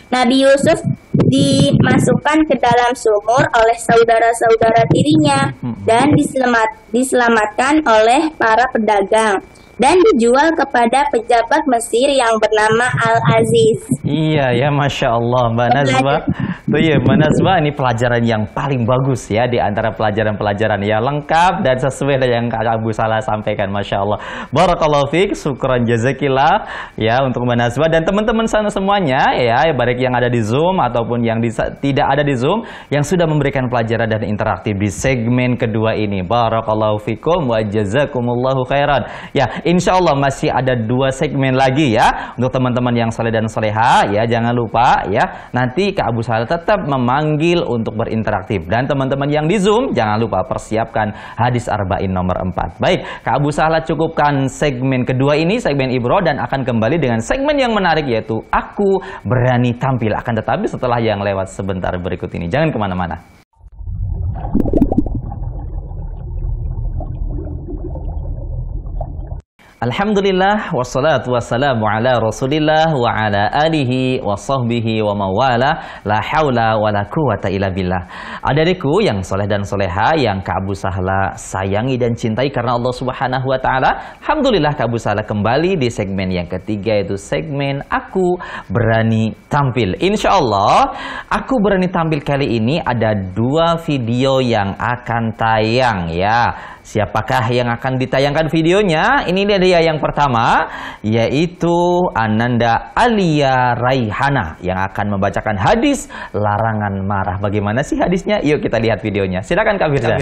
Nabi Yusuf dimasukkan ke dalam sumur oleh saudara-saudara tirinya dan diselamatkan oleh para pedagang dan dijual kepada pejabat Mesir yang bernama Al-Aziz. Iya ya, Masya Allah Mbak Nazwa. Tuh ya Mbak Nazwa, ini pelajaran yang paling bagus ya di antara pelajaran-pelajaran yang lengkap dan sesuai dengan yang Kak Abu Salah sampaikan. Masya Allah, barakallahu fiik, syukran jazakillah ya untuk Mbak Nazwa dan teman-teman sana semuanya ya, baik yang ada di Zoom ataupun yang tidak ada di Zoom, yang sudah memberikan pelajaran dan interaktif di segmen kedua ini. Barakallahu fikum wa jazakumullahu khairan. Ya, insya Allah masih ada 2 segmen lagi ya untuk teman-teman yang soleh dan soleha ya. Jangan lupa ya, nanti Kak Abu Salah tetap memanggil untuk berinteraktif. Dan teman-teman yang di Zoom, jangan lupa persiapkan hadis arba'in nomor 4. Baik, Kak Abu Salah cukupkan segmen kedua ini, segmen Ibro, dan akan kembali dengan segmen yang menarik yaitu Aku Berani Tampil. Akan tetapi setelah yang lewat sebentar berikut ini. Jangan kemana-mana. Alhamdulillah, wassalatu wassalamu ala rasulillah wa ala alihi wa sahbihi wa mawala, la hawla wa la quwata illa billah. Adik-adikku yang soleh dan soleha, yang Kak Abu Salah sayangi dan cintai karena Allah Subhanahu wa Ta'ala, alhamdulillah Kak Abu Salah kembali di segmen yang ketiga, yaitu segmen Aku Berani Tampil. Insya Allah Aku Berani Tampil kali ini ada 2 video yang akan tayang ya. Siapakah yang akan ditayangkan videonya? Ini dia yang pertama, yaitu Ananda Alia Raihana yang akan membacakan hadis larangan marah. Bagaimana sih hadisnya? Yuk kita lihat videonya. Silakan Kak Firza.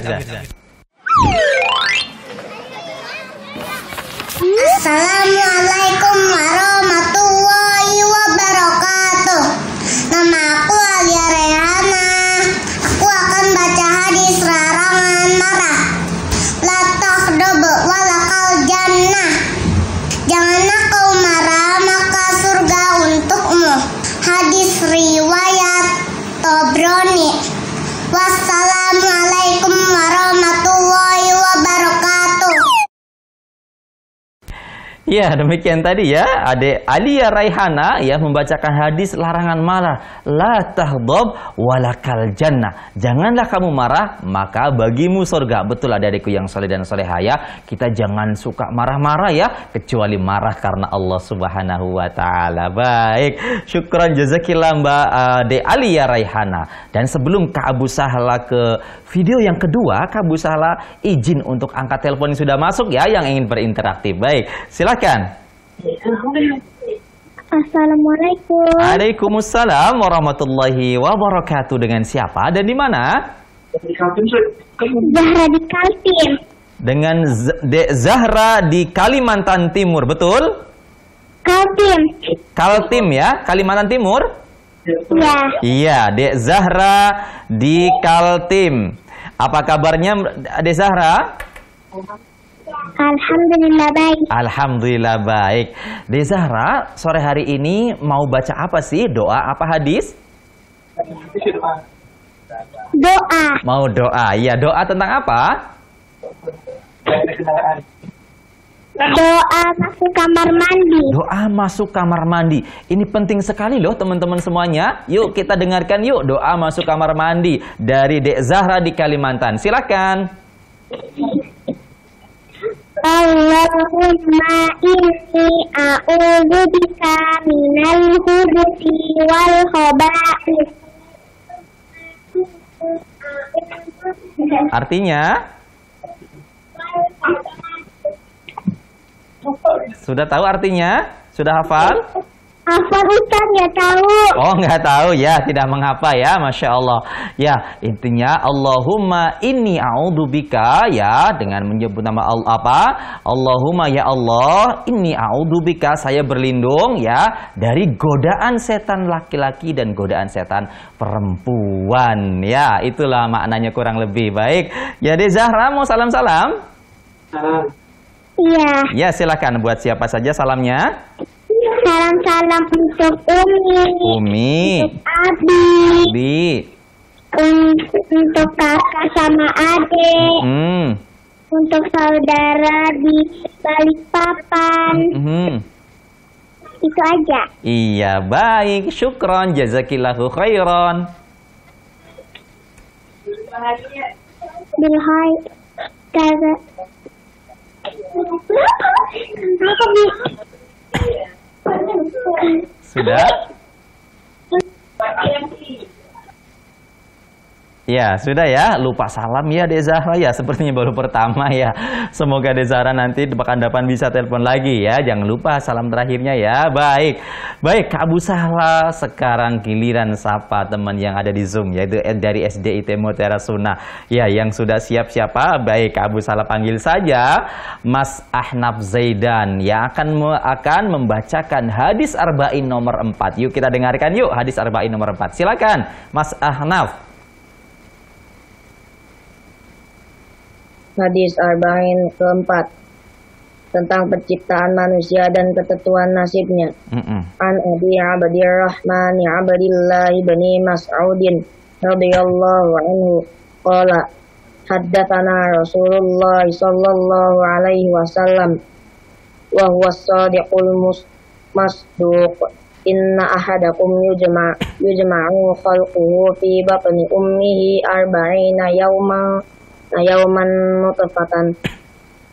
Assalamualaikum warahmatullahi wabarakatuh. Nama aku Alia Raihana. Aku akan baca hadis larangan marah. La takhdab walakal jannah. Janganlah kau marah, maka surga untukmu. Hadis riwayat Tabrani. Wassalamualaikum warahmatullahi wabarakatuh. Ya, demikian tadi ya, Adik Alia Raihana ya membacakan hadis larangan marah. La tahdab walakal jannah. Janganlah kamu marah, maka bagimu surga. Betul adik-adikku yang soleh dan soleha ya. Kita jangan suka marah-marah ya, kecuali marah karena Allah Subhanahu wa Ta'ala. Baik, syukran jazakillah Mbak Adik Alia Raihana. Dan sebelum Kak Abu Salah ke video yang kedua, Kak Abu Salah izin untuk angkat telepon yang sudah masuk ya, yang ingin berinteraktif. Baik, silakan. Assalamualaikum. Waalaikumsalam warahmatullahi wabarakatuh. Dengan siapa dan di mana? Zahra di Kaltim. Dengan Dek Zahra di Kalimantan Timur, betul? Kaltim. Kaltim ya, Kalimantan Timur? Ya. Iya, Dek Zahra di Kaltim. Apa kabarnya Dek Zahra? Alhamdulillah baik. Alhamdulillah baik. Dek Zahra, sore hari ini mau baca apa sih? Doa apa hadis? Doa. Mau doa. Ya, doa tentang apa? Doa masuk kamar mandi. Doa masuk kamar mandi. Ini penting sekali loh teman-teman semuanya. Yuk kita dengarkan yuk doa masuk kamar mandi dari Dek Zahra di Kalimantan. Silakan. Allahumma inni a'udzubika minal khubuthi wal khaba'ith. Artinya? Sudah tahu artinya? Sudah hafal? Hafal Ustaz, ya tahu. Oh, nggak tahu ya, tidak menghafal ya, Masya Allah. Ya, intinya Allahumma inni a'udzubika ya, dengan menyebut nama Allah apa? Allahumma ya Allah, inni a'udzubika, saya berlindung ya dari godaan setan laki-laki dan godaan setan perempuan. Ya, itulah maknanya kurang lebih baik. Ya, Dek Zahra mau salam-salam? Iya. Ya, silakan buat siapa saja salamnya? Salam-salam untuk Umi. Umi, Untuk Abi. Bi, Untuk kakak sama adik. Untuk saudara di Balikpapan. Itu aja. Iya, baik. Syukron, jazakillahu khairan. Bilhai. Kaza. Apa nih? Sudah? Ya, sudah ya. Lupa salam ya Dek Zahra ya. Sepertinya baru pertama ya. Semoga Dek Zahra nanti di pekan depan bisa telepon lagi ya. Jangan lupa salam terakhirnya ya. Baik. Baik, Kak Abu Sahla, sekarang giliran sapa teman yang ada di Zoom, yaitu dari SDIT Mutiara Sunnah. Ya, yang sudah siap siapa? Baik, Kak Abu Sahla panggil saja Mas Ahnaf Zaidan yang akan membacakan hadis Arba'in nomor 4. Yuk kita dengarkan yuk hadis Arba'in nomor 4. Silakan Mas Ahnaf. Hadis Arba'in keempat tentang penciptaan manusia dan ketentuan nasibnya. An Abi Abdirrahman Abdillah bin Mas'udin radhiyallahu anhu qala haddatsana Rasulullah sallallahu alaihi wasallam wa huwa as-sadiqul masduq inna ahadakum yujma'u khalquhu fi batni ummihi arba'ina yawman nutfatan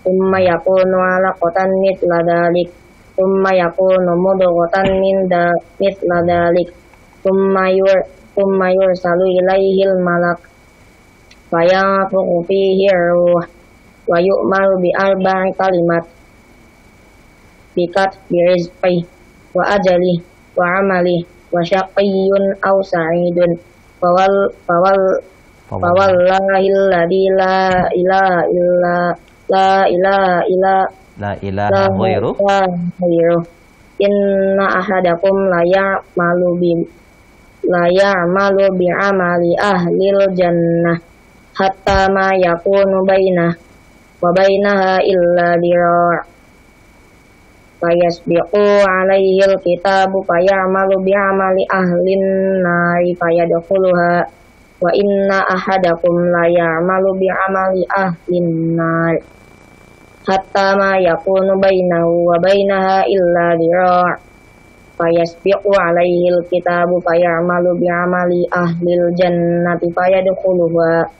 thumma yakunu 'alaqatan mithla dhalik thumma yakunu mudghatan mithla dhalik thumma yursalu ilaihil malak fayanfukhu fihi ruh wa yu'maru bi arba'i kalimat bikat birizqi wa ajali wa amali wa syaqiyyun aw sa'idun fawallahilladzi la ilaha ghairu inna ahadakum la ya'malu bi amali ahlil jannah hatta ma yakunu wa bainaha illa dira' fayasbiqu alaihil kitabu fayamalu bi amali ahlin nari fayadkhuluha wa inna ahadakum la ya'malu bi amali ahlin nar hatta ma yakunu bainahu wa bainaha illa dira' fayasbiqu alaihil kitabu fayamalu bi amali ahlil jannati fayadkhuluha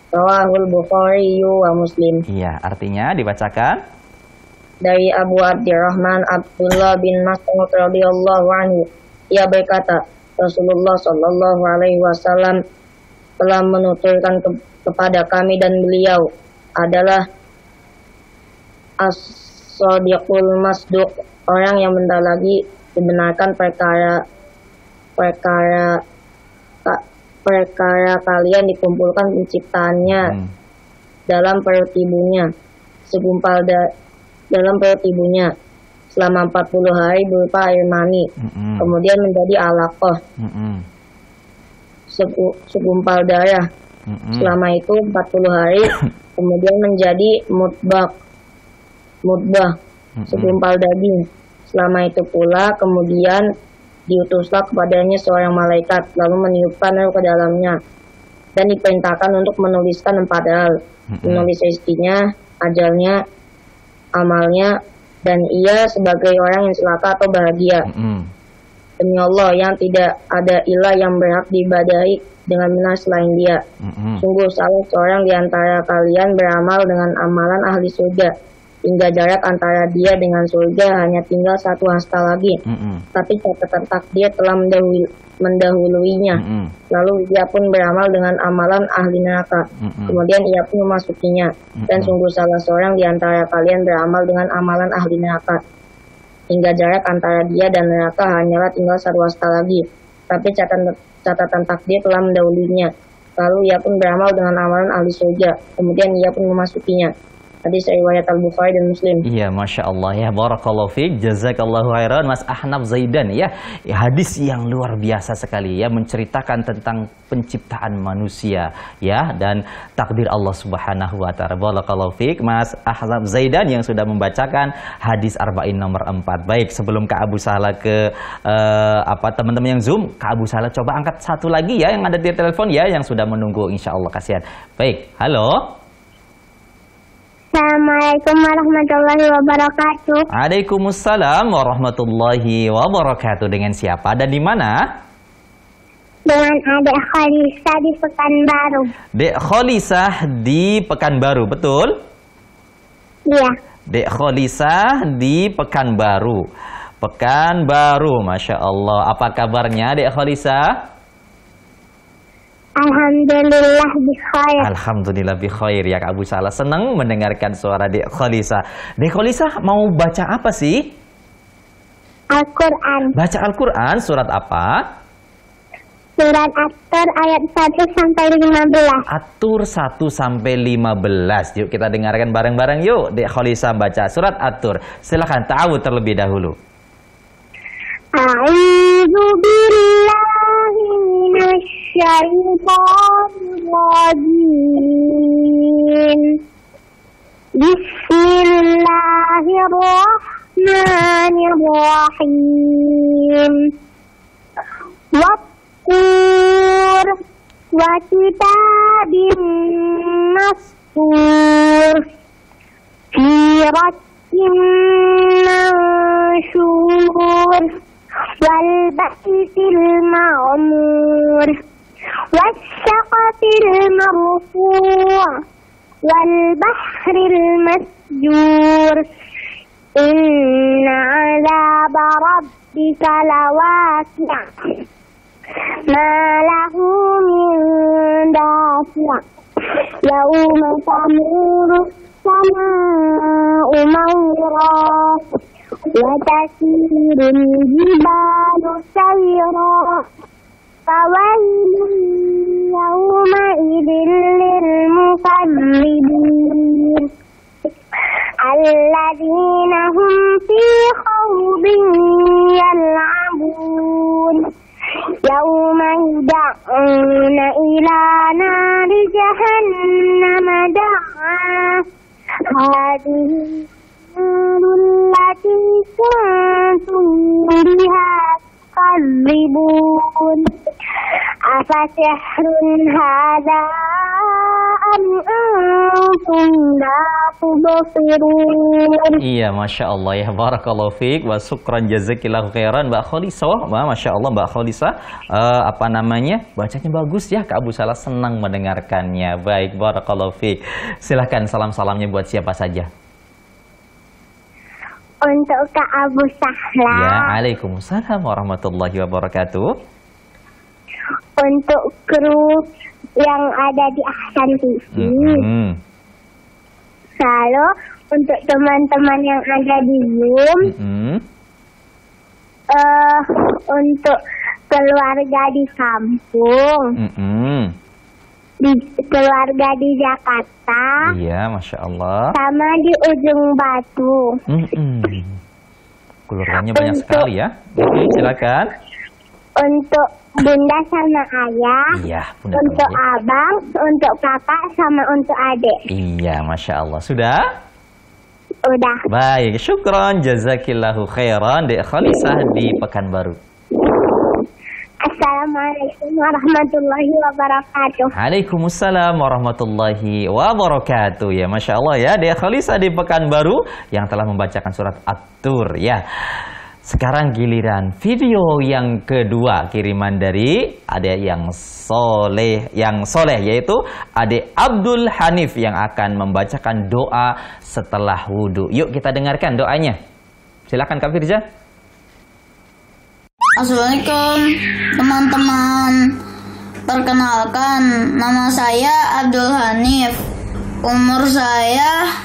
rawahul Bukhari wa Muslim. Iya, artinya dibacakan dari Abu Abdirrahman Abdullah bin Mas'ud radhiyallahu anhu, ia berkata, Rasulullah sallallahu alaihi wasallam telah menuturkan kepada kami dan beliau adalah as-sadiqul masduq, orang yang bentar lagi dibenarkan perkara perkara kalian dikumpulkan penciptaannya dalam perut ibunya, dalam perut ibunya selama 40 hari berupa air mani, kemudian menjadi alaqah, segumpal darah. Selama itu 40 hari, kemudian menjadi mudbah, segumpal daging. Selama itu pula, kemudian diutuslah kepadanya seorang malaikat, lalu meniupkan roh ke dalamnya, dan diperintahkan untuk menuliskan 4 hal, menulis rezekinya, ajalnya, amalnya, dan ia sebagai orang yang celaka atau bahagia. Demi Allah yang tidak ada ilah yang berhak diibadahi dengan benar selain Dia. Sungguh salah seorang di antara kalian beramal dengan amalan ahli surga, hingga jarak antara dia dengan surga hanya tinggal 1 hasta lagi. Tapi catatan takdir telah mendahuluinya. Lalu dia pun beramal dengan amalan ahli neraka. Kemudian ia pun memasukinya. Dan sungguh salah seorang di antara kalian beramal dengan amalan ahli neraka, hingga jarak antara dia dan neraka hanyalah tinggal 1 hasta lagi. Tapi catatan takdir telah mendahulunya. Lalu ia pun beramal dengan amalan ahli surga. Kemudian ia pun memasukinya. Hadis riwayat Al-Bukhari dan Muslim. Iya, Masya Allah ya. Barakallahu fiik. Jazakallahu khairan Mas Ahnaf Zaidan ya. Hadis yang luar biasa sekali ya, menceritakan tentang penciptaan manusia ya, dan takdir Allah Subhanahu wa taala. Barakallahu fiik Mas Ahnaf Zaidan yang sudah membacakan hadis arba'in nomor 4. Baik, sebelum Kak Abu Sahla ke teman-teman yang Zoom, Kak Abu Sahla coba angkat satu lagi ya yang ada di telepon ya, yang sudah menunggu, insya Allah kasihan. Baik, halo. Assalamualaikum warahmatullahi wabarakatuh. Waalaikumsalam warahmatullahi wabarakatuh. Dengan siapa dan di mana? Dengan Adek Kholisah di Pekanbaru. Dek Kholisah di Pekanbaru, betul? Iya. Dek Kholisah di Pekanbaru. Pekanbaru, Masya Allah. Apa kabarnya Dek Kholisah? Alhamdulillah bikhair. Alhamdulillah bikhair ya Kak Abu Sahla. Senang mendengarkan suara Dek Kholisah. Dek Kholisah mau baca apa sih? Al-Quran. Baca Al-Quran, surat apa? Surat At-Tur ayat 1 sampai 15. At-Tur 1 sampai 15. Yuk kita dengarkan bareng-bareng yuk. Dek Kholisah baca surat At-Tur. Silakan ta'awudz terlebih dahulu. A'udzu billahi minasyaitonir rajim. Bismillahirrahmanirrahim. Wat-tur wa kitabim mastur fi raqqin manshur wal baitil ma'mur wasyaqatil marfu' wal bahril masjur. Inna 'adzaba rabbika lawaqi' ma lahu min dafi' yawma tamuru sama'u mawra wa tasirul jibalu sayra fawailun yawma idzin lil mukadzibin alladzina hum fi khawdin yal'abun yawma yud'auna ila nari jahannam da'a hadhihi allati kuntum biha tukadzibun afasihrun hadza am antum la tubsirun. Iya, Masya Allah ya. Barakallahu fiik wa syukran jazakillahu khairan Mbak Kholisah. Masya Allah Mbak Kholisah, bacanya bagus ya. Kak Abu Sahla senang mendengarkannya. Baik, barakallahu fiik. Silahkan salam-salamnya buat siapa saja. Untuk Kak Abu Sahla. Ya, Waalaikumsalam warahmatullahi wabarakatuh. Untuk kru yang ada di Ahsan TV. Lalu untuk teman-teman yang ada di Zoom. Untuk keluarga di kampung, di keluarga di Jakarta, Iya, Masya Allah. sama di Ujung Batu. Keluarganya banyak sekali ya. Oke, silakan. Untuk bunda sama ayah, Iya, Bunda untuk sama ayah. abang, untuk kakak, sama untuk adik. Iya, Masya Allah. Sudah? Udah. Baik, syukron, jazakillahu khairan, Dek Khalisah di Pekanbaru. Assalamualaikum warahmatullahi wabarakatuh. Waalaikumsalam warahmatullahi wabarakatuh. Ya, Masya Allah ya, Dek Khalisah di Pekanbaru yang telah membacakan surat At-Tur ya. Sekarang giliran video yang kedua, kiriman dari adik yang soleh, yaitu adik Abdul Hanif yang akan membacakan doa setelah wudhu. Yuk kita dengarkan doanya. Silakan Kak Firza. Assalamualaikum teman-teman. Perkenalkan, nama saya Abdul Hanif. Umur saya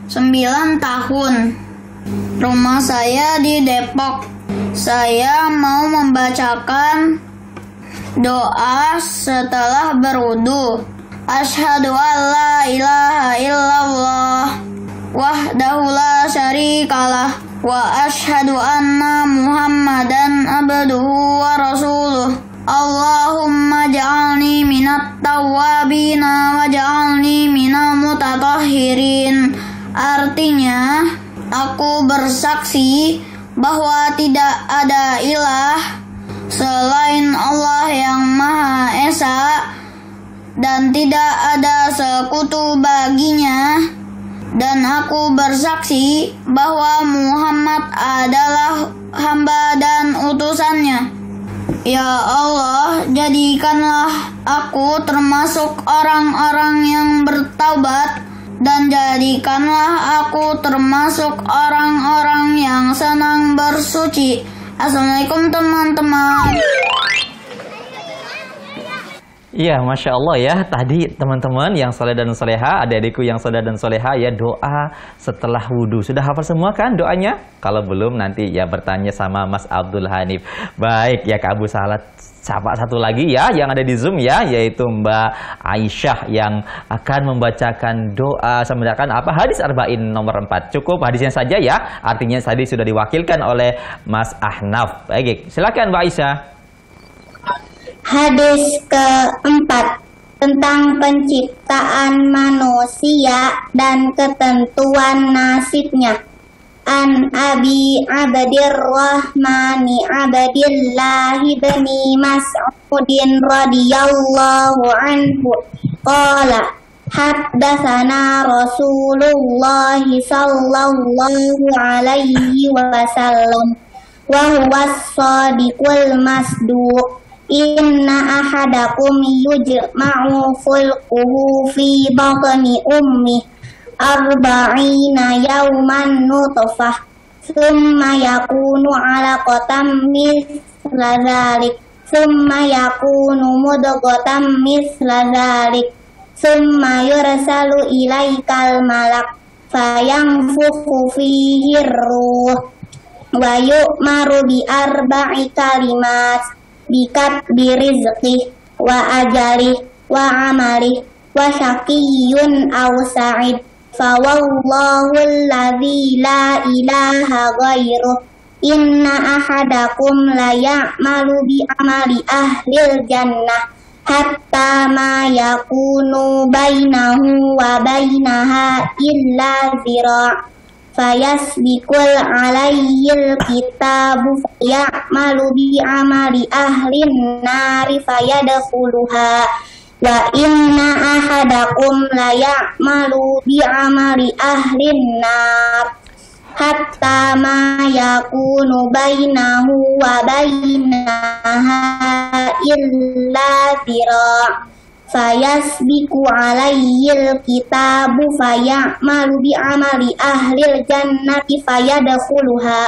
9 tahun. Rumah saya di Depok. Saya mau membacakan doa setelah berwudu. Asyhadu an la ilaha illallah wahdahu la syarikalah wa asyhadu anna Muhammadan abduhu wa rasuluh. Allahumma ja'alni minat tawwabina wa ja'alni minal mutatahhirin. Artinya, aku bersaksi bahwa tidak ada ilah selain Allah yang Maha Esa dan tidak ada sekutu baginya, dan aku bersaksi bahwa Muhammad adalah hamba dan utusannya. Ya Allah, jadikanlah aku termasuk orang-orang yang bertaubat, dan jadikanlah aku termasuk orang-orang yang senang bersuci. Assalamualaikum teman-teman. Iya, Masya Allah ya. Tadi teman-teman yang soleh dan soleha, adik-adikku yang soleh dan soleha ya, doa setelah wudhu. Sudah hafal semua kan doanya? Kalau belum nanti ya bertanya sama Mas Abdul Hanif. Baik ya Kak Abu Salat. Siapa satu lagi ya yang ada di Zoom ya, yaitu Mbak Aisyah yang akan membacakan doa, membacakan apa, hadis arba'in nomor 4. Cukup hadisnya saja ya, artinya tadi sudah diwakilkan oleh Mas Ahnaf. Baik, silakan Mbak Aisyah. Hadis keempat tentang penciptaan manusia dan ketentuan nasibnya. An Abi Abdirrahmani Abdillahi bin Mas'udin radhiyallahu anhu qala haddatsana Rasulullah sallallahu alaihi wasallam wa huwa as-sadiqul masduq. Inna ahadakum yujma'u fulquhu fi batni ummi arba'ina yawman nutfah thumma yakunu alaqatan mithla dhalik thumma yakunu mudghatan mithla dhalik thumma yursalu ilaikal malak fayanfukhu fihi ruh wa yu'maru bi arba'i kalimat bikat birizqih wa ajalih wa amalih wa syaqiyun aw sa'id fa wallahu alladzi la ilaha ghairuh inna ahadakum la ya'malu bi amali ahlil jannah hatta ma yakunu bainahu wa bainaha illa zira' fayasbiqul alaihil kitabu ya'malu bi amali ahlin nari fayadkhuluha wa inna ahadakum la ya'malu bi amali ahlin nar hatta ma yakunu bainahu wa bainaha illa zira' fayasbiqu alaihil kitabu faya'malu bi amali ahlil jannati fayadkhuluha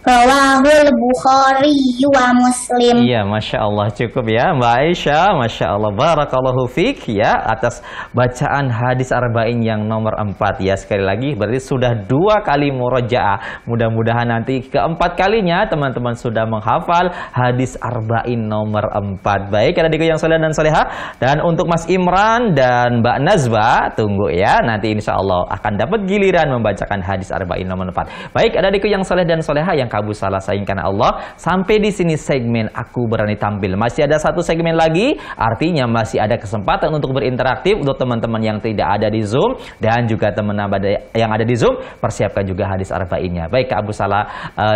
Rawahul Bukhari wa Muslim. Iya, Masya Allah, cukup ya Mbak Aisyah. Masya Allah, barakallahu fiik ya atas bacaan hadis arba'in yang nomor 4 ya. Sekali lagi berarti sudah 2 kali murojaah. Mudah-mudahan nanti keempat kalinya teman-teman sudah menghafal hadis arba'in nomor 4. Baik, adik-adikku yang soleh dan soleha. Dan untuk Mas Imran dan Mbak Nazwa, tunggu ya, nanti insya Allah akan dapat giliran membacakan hadis arba'in nomor 4. Baik, adik-adikku yang soleh dan soleha yang Kabu Salah sayang karena Allah, sampai di sini segmen Aku Berani Tampil. Masih ada 1 segmen lagi, artinya masih ada kesempatan untuk berinteraktif untuk teman-teman yang tidak ada di Zoom dan juga teman yang ada di Zoom, persiapkan juga hadis arba'innya. Baik, Kak Abu Salah,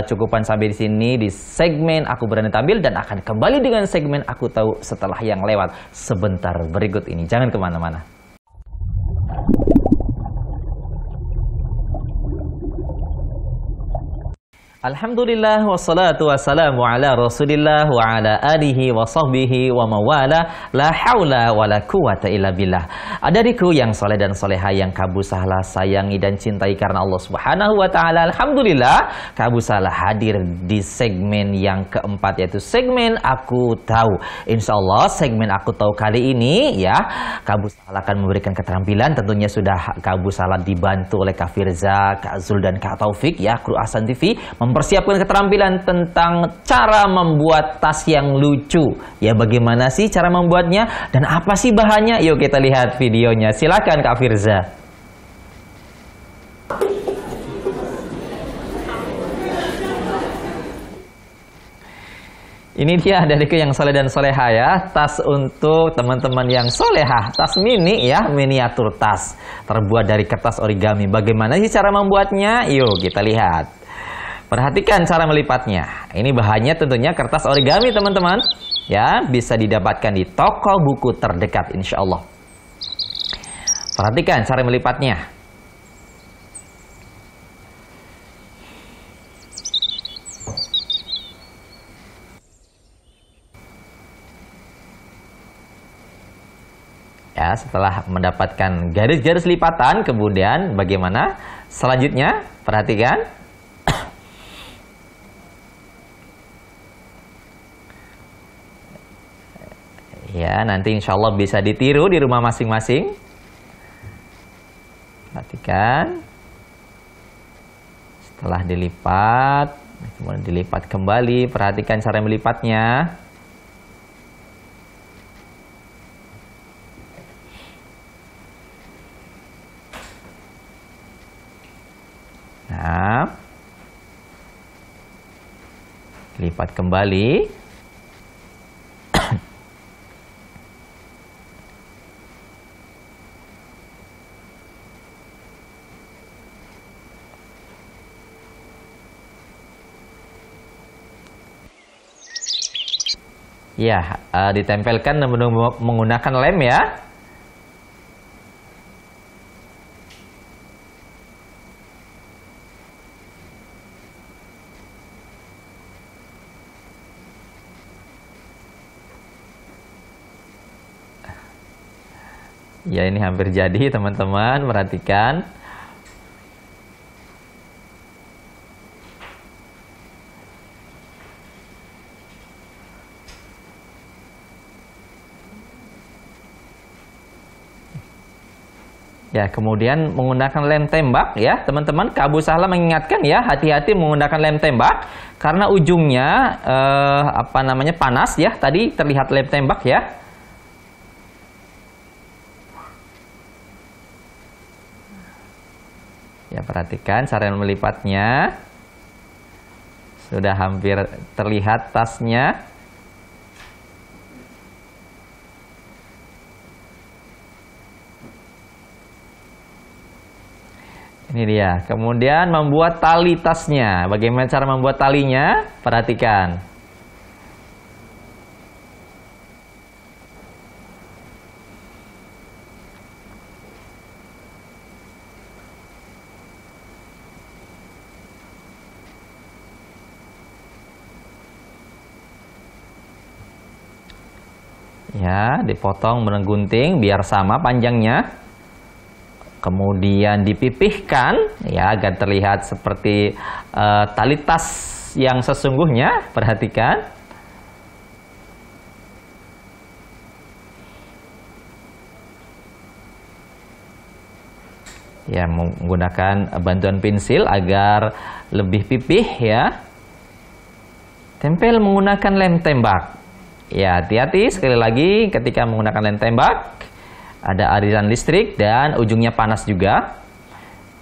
cukupan sampai di sini di segmen Aku Berani Tampil dan akan kembali dengan segmen Aku Tahu setelah yang lewat sebentar berikut ini. Jangan kemana-mana. Alhamdulillah wassalatu wassalamu ala Rasulillah wa ala alihi wa sahbihi wa mawala, la haula wa la quwata illa billah. Adikku yang soleh dan soleha yang Kabu Salah sayangi dan cintai karena Allah Subhanahu wa taala. Alhamdulillah, Kabu Salah hadir di segmen yang keempat, yaitu segmen Aku Tahu. Insyaallah segmen Aku Tahu kali ini ya, Kabu Salah akan memberikan keterampilan. Tentunya sudah Kabu Salah dibantu oleh Kak Firza, Kak Zul dan Kak Taufik ya, kru Ahsan TV, mempersiapkan keterampilan tentang cara membuat tas yang lucu. Ya, bagaimana sih cara membuatnya dan apa sih bahannya? Yuk kita lihat videonya. Silakan Kak Firza. Ini dia adikku yang soleh dan soleha ya, tas untuk teman-teman yang soleha, tas mini ya, miniatur tas terbuat dari kertas origami. Bagaimana sih cara membuatnya? Yuk kita lihat. Perhatikan cara melipatnya. Ini bahannya tentunya kertas origami teman-teman. Ya, bisa didapatkan di toko buku terdekat insya Allah. Perhatikan cara melipatnya. Ya, setelah mendapatkan garis-garis lipatan, kemudian bagaimana selanjutnya? Perhatikan. Ya, nanti insya Allah bisa ditiru di rumah masing-masing. Perhatikan. Setelah dilipat, kemudian dilipat kembali. Perhatikan cara melipatnya. Nah, lipat kembali. Ya, ditempelkan menggunakan lem ya. Ya, ini hampir jadi teman-teman, perhatikan. Ya, kemudian menggunakan lem tembak ya, teman-teman. Kak Abu Salah mengingatkan ya, hati-hati menggunakan lem tembak karena ujungnya panas ya. Tadi terlihat lem tembak ya. Ya, perhatikan cara melipatnya. Sudah hampir terlihat tasnya. Ini dia. Kemudian membuat tali tasnya. Bagaimana cara membuat talinya? Perhatikan. Ya, dipotong menggunting biar sama panjangnya. Kemudian dipipihkan ya agar terlihat seperti tali tas yang sesungguhnya. Perhatikan. Ya, menggunakan bantuan pensil agar lebih pipih ya. Tempel menggunakan lem tembak. Ya, hati-hati sekali lagi ketika menggunakan lem tembak. Ada aliran listrik dan ujungnya panas juga.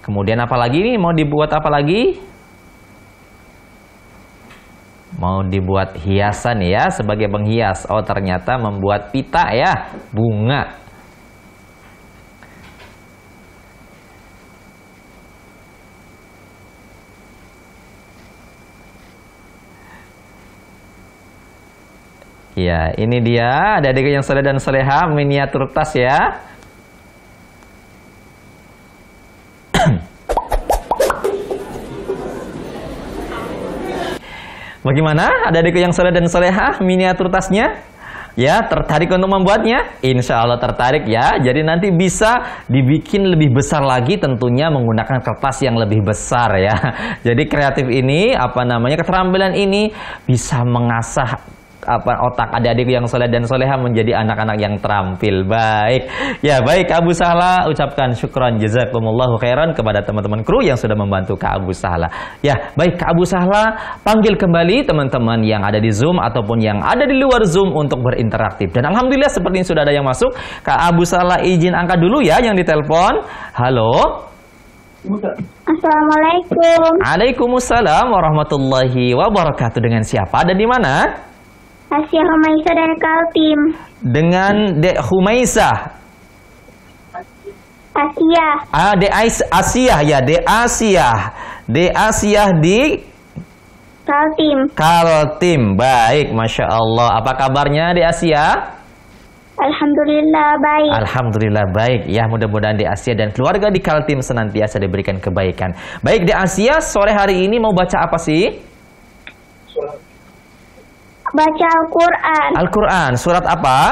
Kemudian apa lagi nih? Mau dibuat apa lagi? Mau dibuat hiasan ya, sebagai penghias. Oh, ternyata membuat pita ya, bunga. Ya, ini dia adik-adik yang soleh dan soleha, miniatur tas ya. Bagaimana adik-adik yang soleh dan soleha, miniatur tasnya? Ya, tertarik untuk membuatnya? Insya Allah tertarik ya. Jadi nanti bisa dibikin lebih besar lagi, tentunya menggunakan kertas yang lebih besar ya. Jadi kreatif ini, keterampilan ini bisa mengasah otak adik-adik yang soleh dan soleha menjadi anak-anak yang terampil. Baik. Ya, baik Kak Abu Sahla, ucapkan syukran jazakumullahu khairan kepada teman-teman kru yang sudah membantu Kak Abu Sahla. Ya, baik Kak Abu Sahla, panggil kembali teman-teman yang ada di Zoom ataupun yang ada di luar Zoom untuk berinteraksi. Dan alhamdulillah sepertinya sudah ada yang masuk. Kak Abu Sahla izin angkat dulu ya yang ditelepon. Halo. Assalamualaikum. Waalaikumsalam warahmatullahi wabarakatuh. Dengan siapa dan di mana? Asia Humaisa dari Kaltim. Dengan Dek Humaisa. Asia. Dek Asia ya, Dek Asia. Dek Asia di Kaltim. Kaltim. Baik, Masya Allah. Apa kabarnya Dek Asia? Alhamdulillah baik. Alhamdulillah baik. Ya, mudah-mudahan Dek Asia dan keluarga di Kaltim senantiasa diberikan kebaikan. Baik Dek Asia, sore hari ini mau baca apa sih? Baca Al-Quran. Al-Quran, surat apa?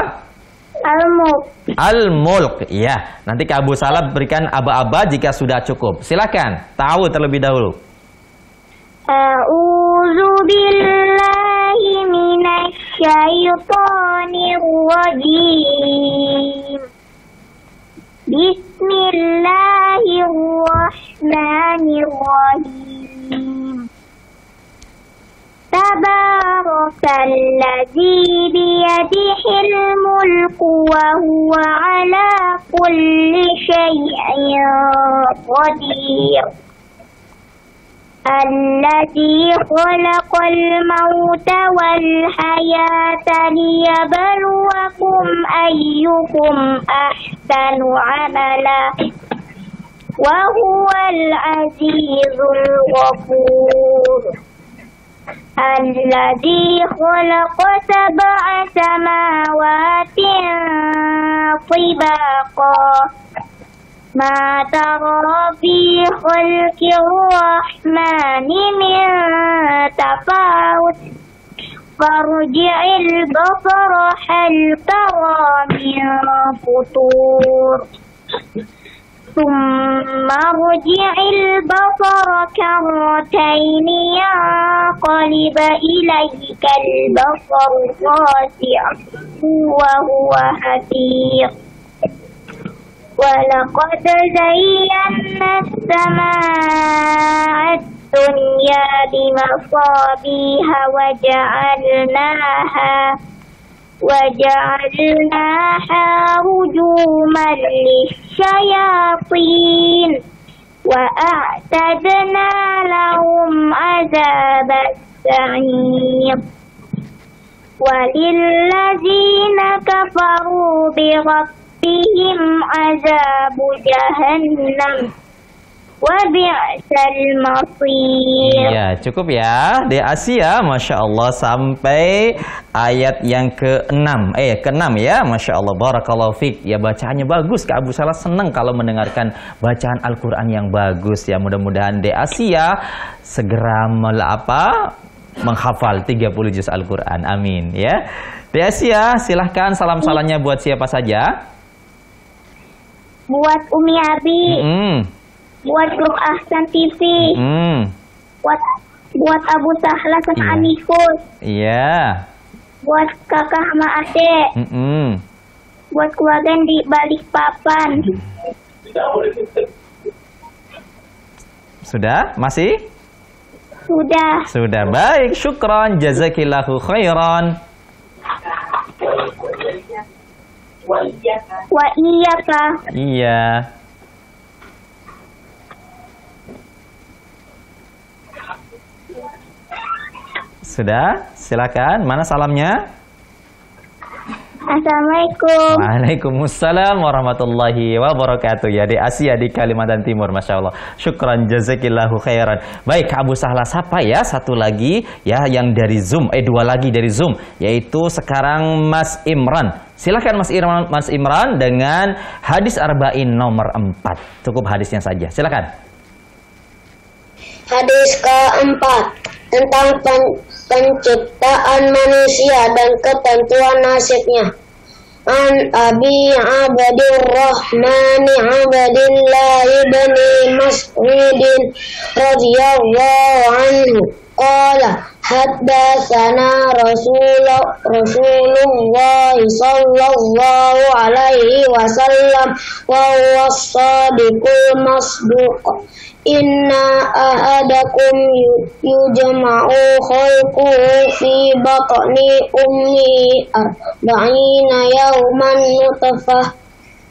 Al-Mulk. Al-Mulk, ya. Nanti Kak Abu Sahla berikan aba-aba jika sudah cukup. Silakan, tahu terlebih dahulu. A'udzu billahi minasy syaithanir rajim. Bismillahirrahmanirrahim. Tabarakalladzi biyadihil mulku wa huwa ala kulli syai'in qadir. Alladzi khalaqal mauta wal hayata liyabluwakum ayyukum ahsanu amala. Wa huwal azizul ghafur. Alladzi khalaqa sab'a samawatin tibaqa. Ma tara fi khalqir rahmani min tafawut. Farji'il basara hal tara min futur. ثم ارجع البصر كرتين ينقلب إليك البصر خاسئا وهو حسير ولقد زينا السماء الدنيا بمصابيح وجعلناها رجوما للشياطين وأعتدنا لهم عذاب السعير وللذين كفروا بربهم عذاب جهنم wabi'sal masir. Ya, cukup ya. Di Asia, Masya Allah, sampai ayat yang ke-6. Ke-6 ya, Masya Allah. Barakallahu fiqh. Ya, bacaannya bagus. Kak Abu Sahla senang kalau mendengarkan bacaan Al-Quran yang bagus. Ya, mudah-mudahan di Asia segera menghafal 30 juz Al-Quran. Amin. Ya. Di Asia, silahkan salam-salamnya buat siapa saja? Buat Umi Abi. Buat grup Ahsan TV, buat Buat Abu Sahla sama Anikus. Iya. Buat kakak sama adek. Buat keluarga yang di Balikpapan. Sudah? Masih? Sudah. Sudah, baik. Syukran, jazakillahu khairan. Wa iya kak. Iya. Sudah, silakan. Mana salamnya? Assalamualaikum. Waalaikumsalam warahmatullahi wabarakatuh. Ya, di Asia, di Kalimantan Timur, Masya Allah. Syukran, jazakillahu khairan. Baik, Abu Sahla, sapa ya satu lagi ya yang dari Zoom, dua lagi dari Zoom, yaitu sekarang Mas Imran. Silakan Mas Imran dengan hadis arba'in nomor 4. Cukup hadisnya saja. Silakan. Hadis keempat tentang penciptaan manusia dan ketentuan nasibnya. An Abi Abdurrahman Abdillah ibn Mas'ud radhiyallahu anhu qala haddatsana Rasulullah sallallahu alaihi wasallam wa huwa as-sadiqul masduq. Inna ahadakum yujma'u khalquhu fi batni ummi arba'ina yawman nutfah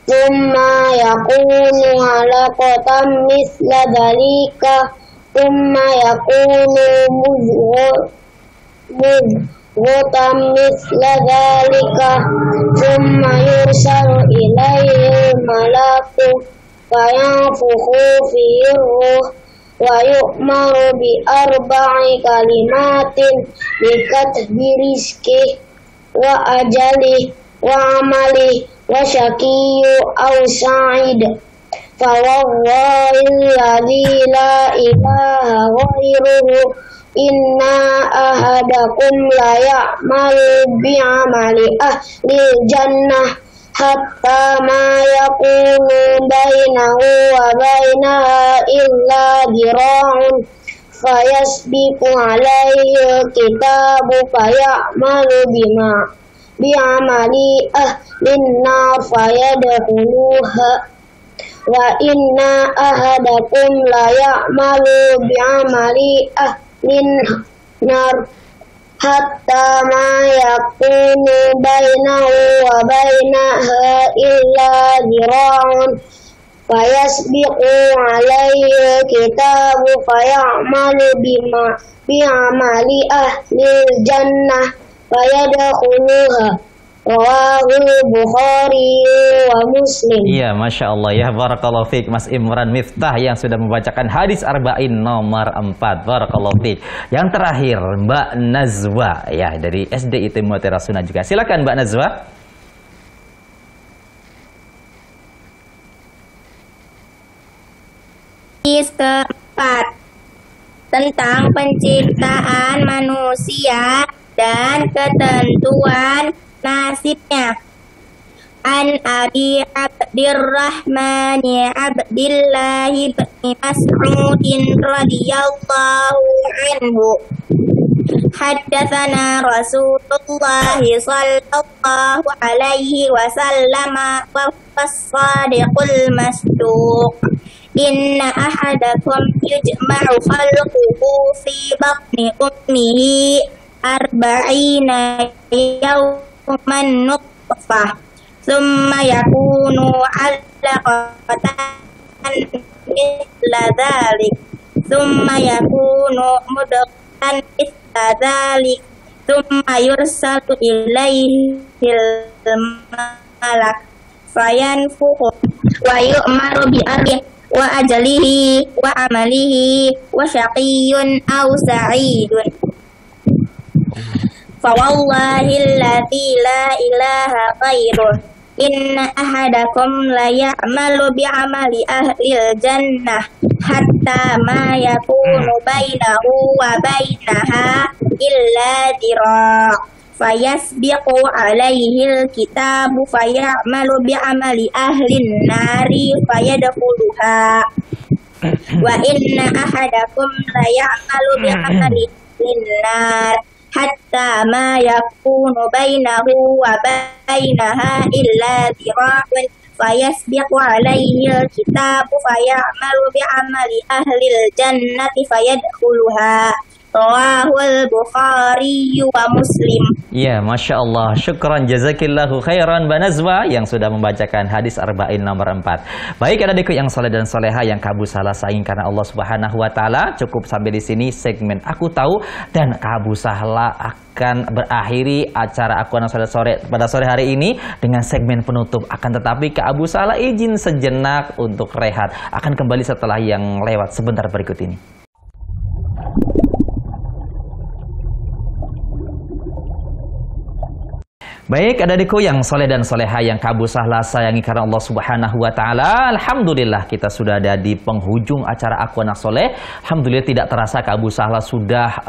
thumma yakunu halaqatan mithla dhalika thumma yakunu mudghatan mithla dhalika thumma yursalu ilayhi malaku fayanfukhu fihi ruh wa yu'maru bi arba'i kalimatin bi katbi rizqi wa ajali wa amali wa syaqiyyu aw sa'id fa wallahi alladhi la ilaha ghairuhu inna ahadakum la ya'malu bi amali ahli jannah hatta ma yakunu bainahu wa bainaha illa dira'un fayasbiqu alaihi kitabu fayamalu bi'amali ahlin nar fayadkhuluha wa inna ahadakum la ya'malu bi'amali ahlin nar hatta ma yakunu bainahu wa bainaha illa dira'un fayasbiqu alaihi kitabu fayamalu bi'amali ahlil jannah fayadkhuluha. Rawahul Bukhari wa Muslim. Iya, Masya Allah ya. Barakallahu fiik Mas Imran Miftah yang sudah membacakan hadis arba'in nomor 4. Barakallahu fiik. Yang terakhir Mbak Nazwa ya dari SD ITM Mutiara Sunnah juga. Silakan Mbak Nazwa. Hadis keempat tentang penciptaan manusia dan ketentuan nasibnya. An Abi Abdurrahman Abdillah bin Mas'ud radhiyallahu anhu haddatsana Rasulullah sallallahu alaihi wasallam wa as-sadiqul masduq. Inna ahadakum yujma'u khalquhu fi batni ummihi arba'ina yawman nutfah thumma yakunu 'alaqatan mithla dhalik thumma yakunu mudghatan mithla dhalik thumma yursalu ilayhi malak fayanfukhu wa yu'maru bi arba'i wa ajalihi wa amalihi wa syaqiyyun aw sa'idun. Fawallahi alladzi la ilaha ghairuh inna ahadakum la ya'malu bi'amali ahlil jannah hatta ma yakunu bainahu wa bainaha illa dira' fayasbiqu alaihi alkitabu fayamalu bi'amali ahlin nari fayadkhuluha. Wa inna ahadakum la ya'malu bi'amali linnar hatta ma yakunu bainahu wa bainaha illa dhira'un fayasbiqu alaihi alkitabu faya'malu bi'amali ahlil jannati fayadkhuluha. Rawahul Bukhari wa Muslim. Ya, Masya Allah. Syukran jazakillahu khairan Banazwa yang sudah membacakan hadis arba'in nomor 4. Baik adik-adikku yang soleh dan soleha yang Kak Abu Sahla sayang karena Allah Subhanahu wa taala. Cukup sampai di sini segmen Aku Tahu, dan Kak Abu Sahla akan berakhiri acara Aku Anak Soleh sore pada sore hari ini dengan segmen penutup. Akan tetapi Kak Abu Sahla izin sejenak untuk rehat. Akan kembali setelah yang lewat sebentar berikut ini. Baik adik-adikku yang soleh dan soleha yang Kak Abu Sahla sayangi karena Allah Subhanahu wa taala. Alhamdulillah kita sudah ada di penghujung acara Aku Anak Soleh. Alhamdulillah tidak terasa Kak Abu Sahla sudah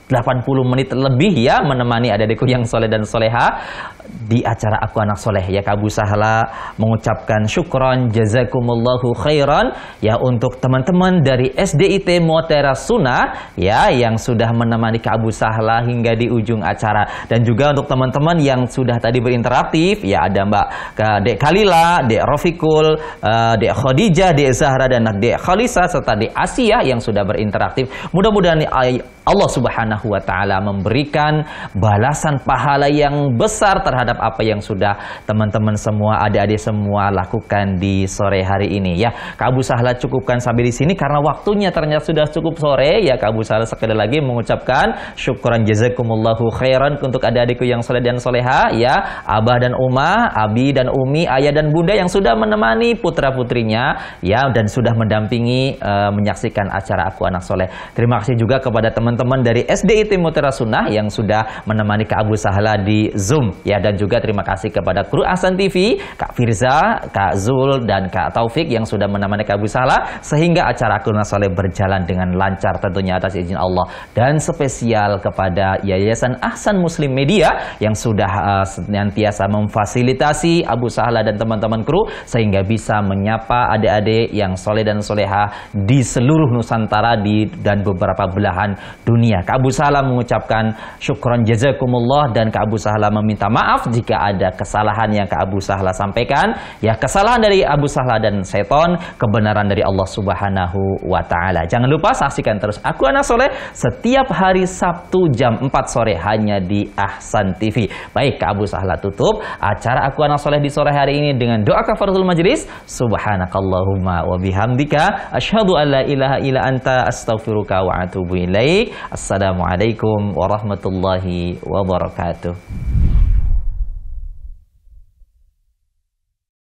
80 menit lebih ya menemani adik-adikku yang soleh dan soleha di acara Aku Anak Soleh. Ya, Kak Abu Sahla mengucapkan syukron jazakumullahu khairan ya untuk teman-teman dari SDIT Mutiara Sunnah ya yang sudah menemani Kak Abu Sahla hingga di ujung acara, dan juga untuk teman-teman yang sudah tadi berinteraktif ya, ada Mbak Dek Kalila, Dek Rofikul, Dek Khadijah, Dek Zahra, dan Dek Khalisa serta Dek Asia yang sudah berinteraktif. Mudah-mudahan Allah Subhanahu wa taala memberikan balasan pahala yang besar terhadap apa yang sudah teman-teman semua, adik-adik semua lakukan di sore hari ini ya. Kak Abu Sahla cukupkan sampai di sini karena waktunya ternyata sudah cukup sore ya. Kak Abu Sahla sekali lagi mengucapkan syukran jazakumullahu khairan untuk adik-adikku yang soleh dan soleha ya, Abah dan Umah, Abi dan Umi, ayah dan bunda yang sudah menemani putra-putrinya ya dan sudah mendampingi menyaksikan acara Aku Anak Soleh. Terima kasih juga kepada teman-teman dari SDIT Mutiara Sunnah yang sudah menemani Kak Abu Sahla di Zoom ya, dan juga terima kasih kepada kru Ahsan TV, Kak Firza, Kak Zul, dan Kak Taufik yang sudah menemani Kak Abu Sahla sehingga acara Aku Anak Soleh berjalan dengan lancar tentunya atas izin Allah. Dan spesial kepada Yayasan Ahsan Muslim Media yang sudah senantiasa memfasilitasi Abu Sahla dan teman-teman kru sehingga bisa menyapa adik-adik yang soleh dan soleha di seluruh Nusantara dan beberapa belahan dunia. Kak Abu Sahla mengucapkan syukron jazakumullah, dan Kak Abu Sahla meminta maaf jika ada kesalahan yang Kak Abu Sahla sampaikan. Ya, kesalahan dari Abu Sahla dan seton, kebenaran dari Allah Subhanahu wa taala. Jangan lupa saksikan terus Aku Anak Soleh setiap hari Sabtu jam 4 sore hanya di Ahsan TV. Baik, Kak Abu Sahla tutup acara Aku Anak Soleh di sore hari ini dengan doa kafaratul majlis. Subhanakallahumma wa bihamdika asyhadu an la ilaha illa anta astaghfiruka wa atubu ilaik. Assalamualaikum warahmatullahi wabarakatuh.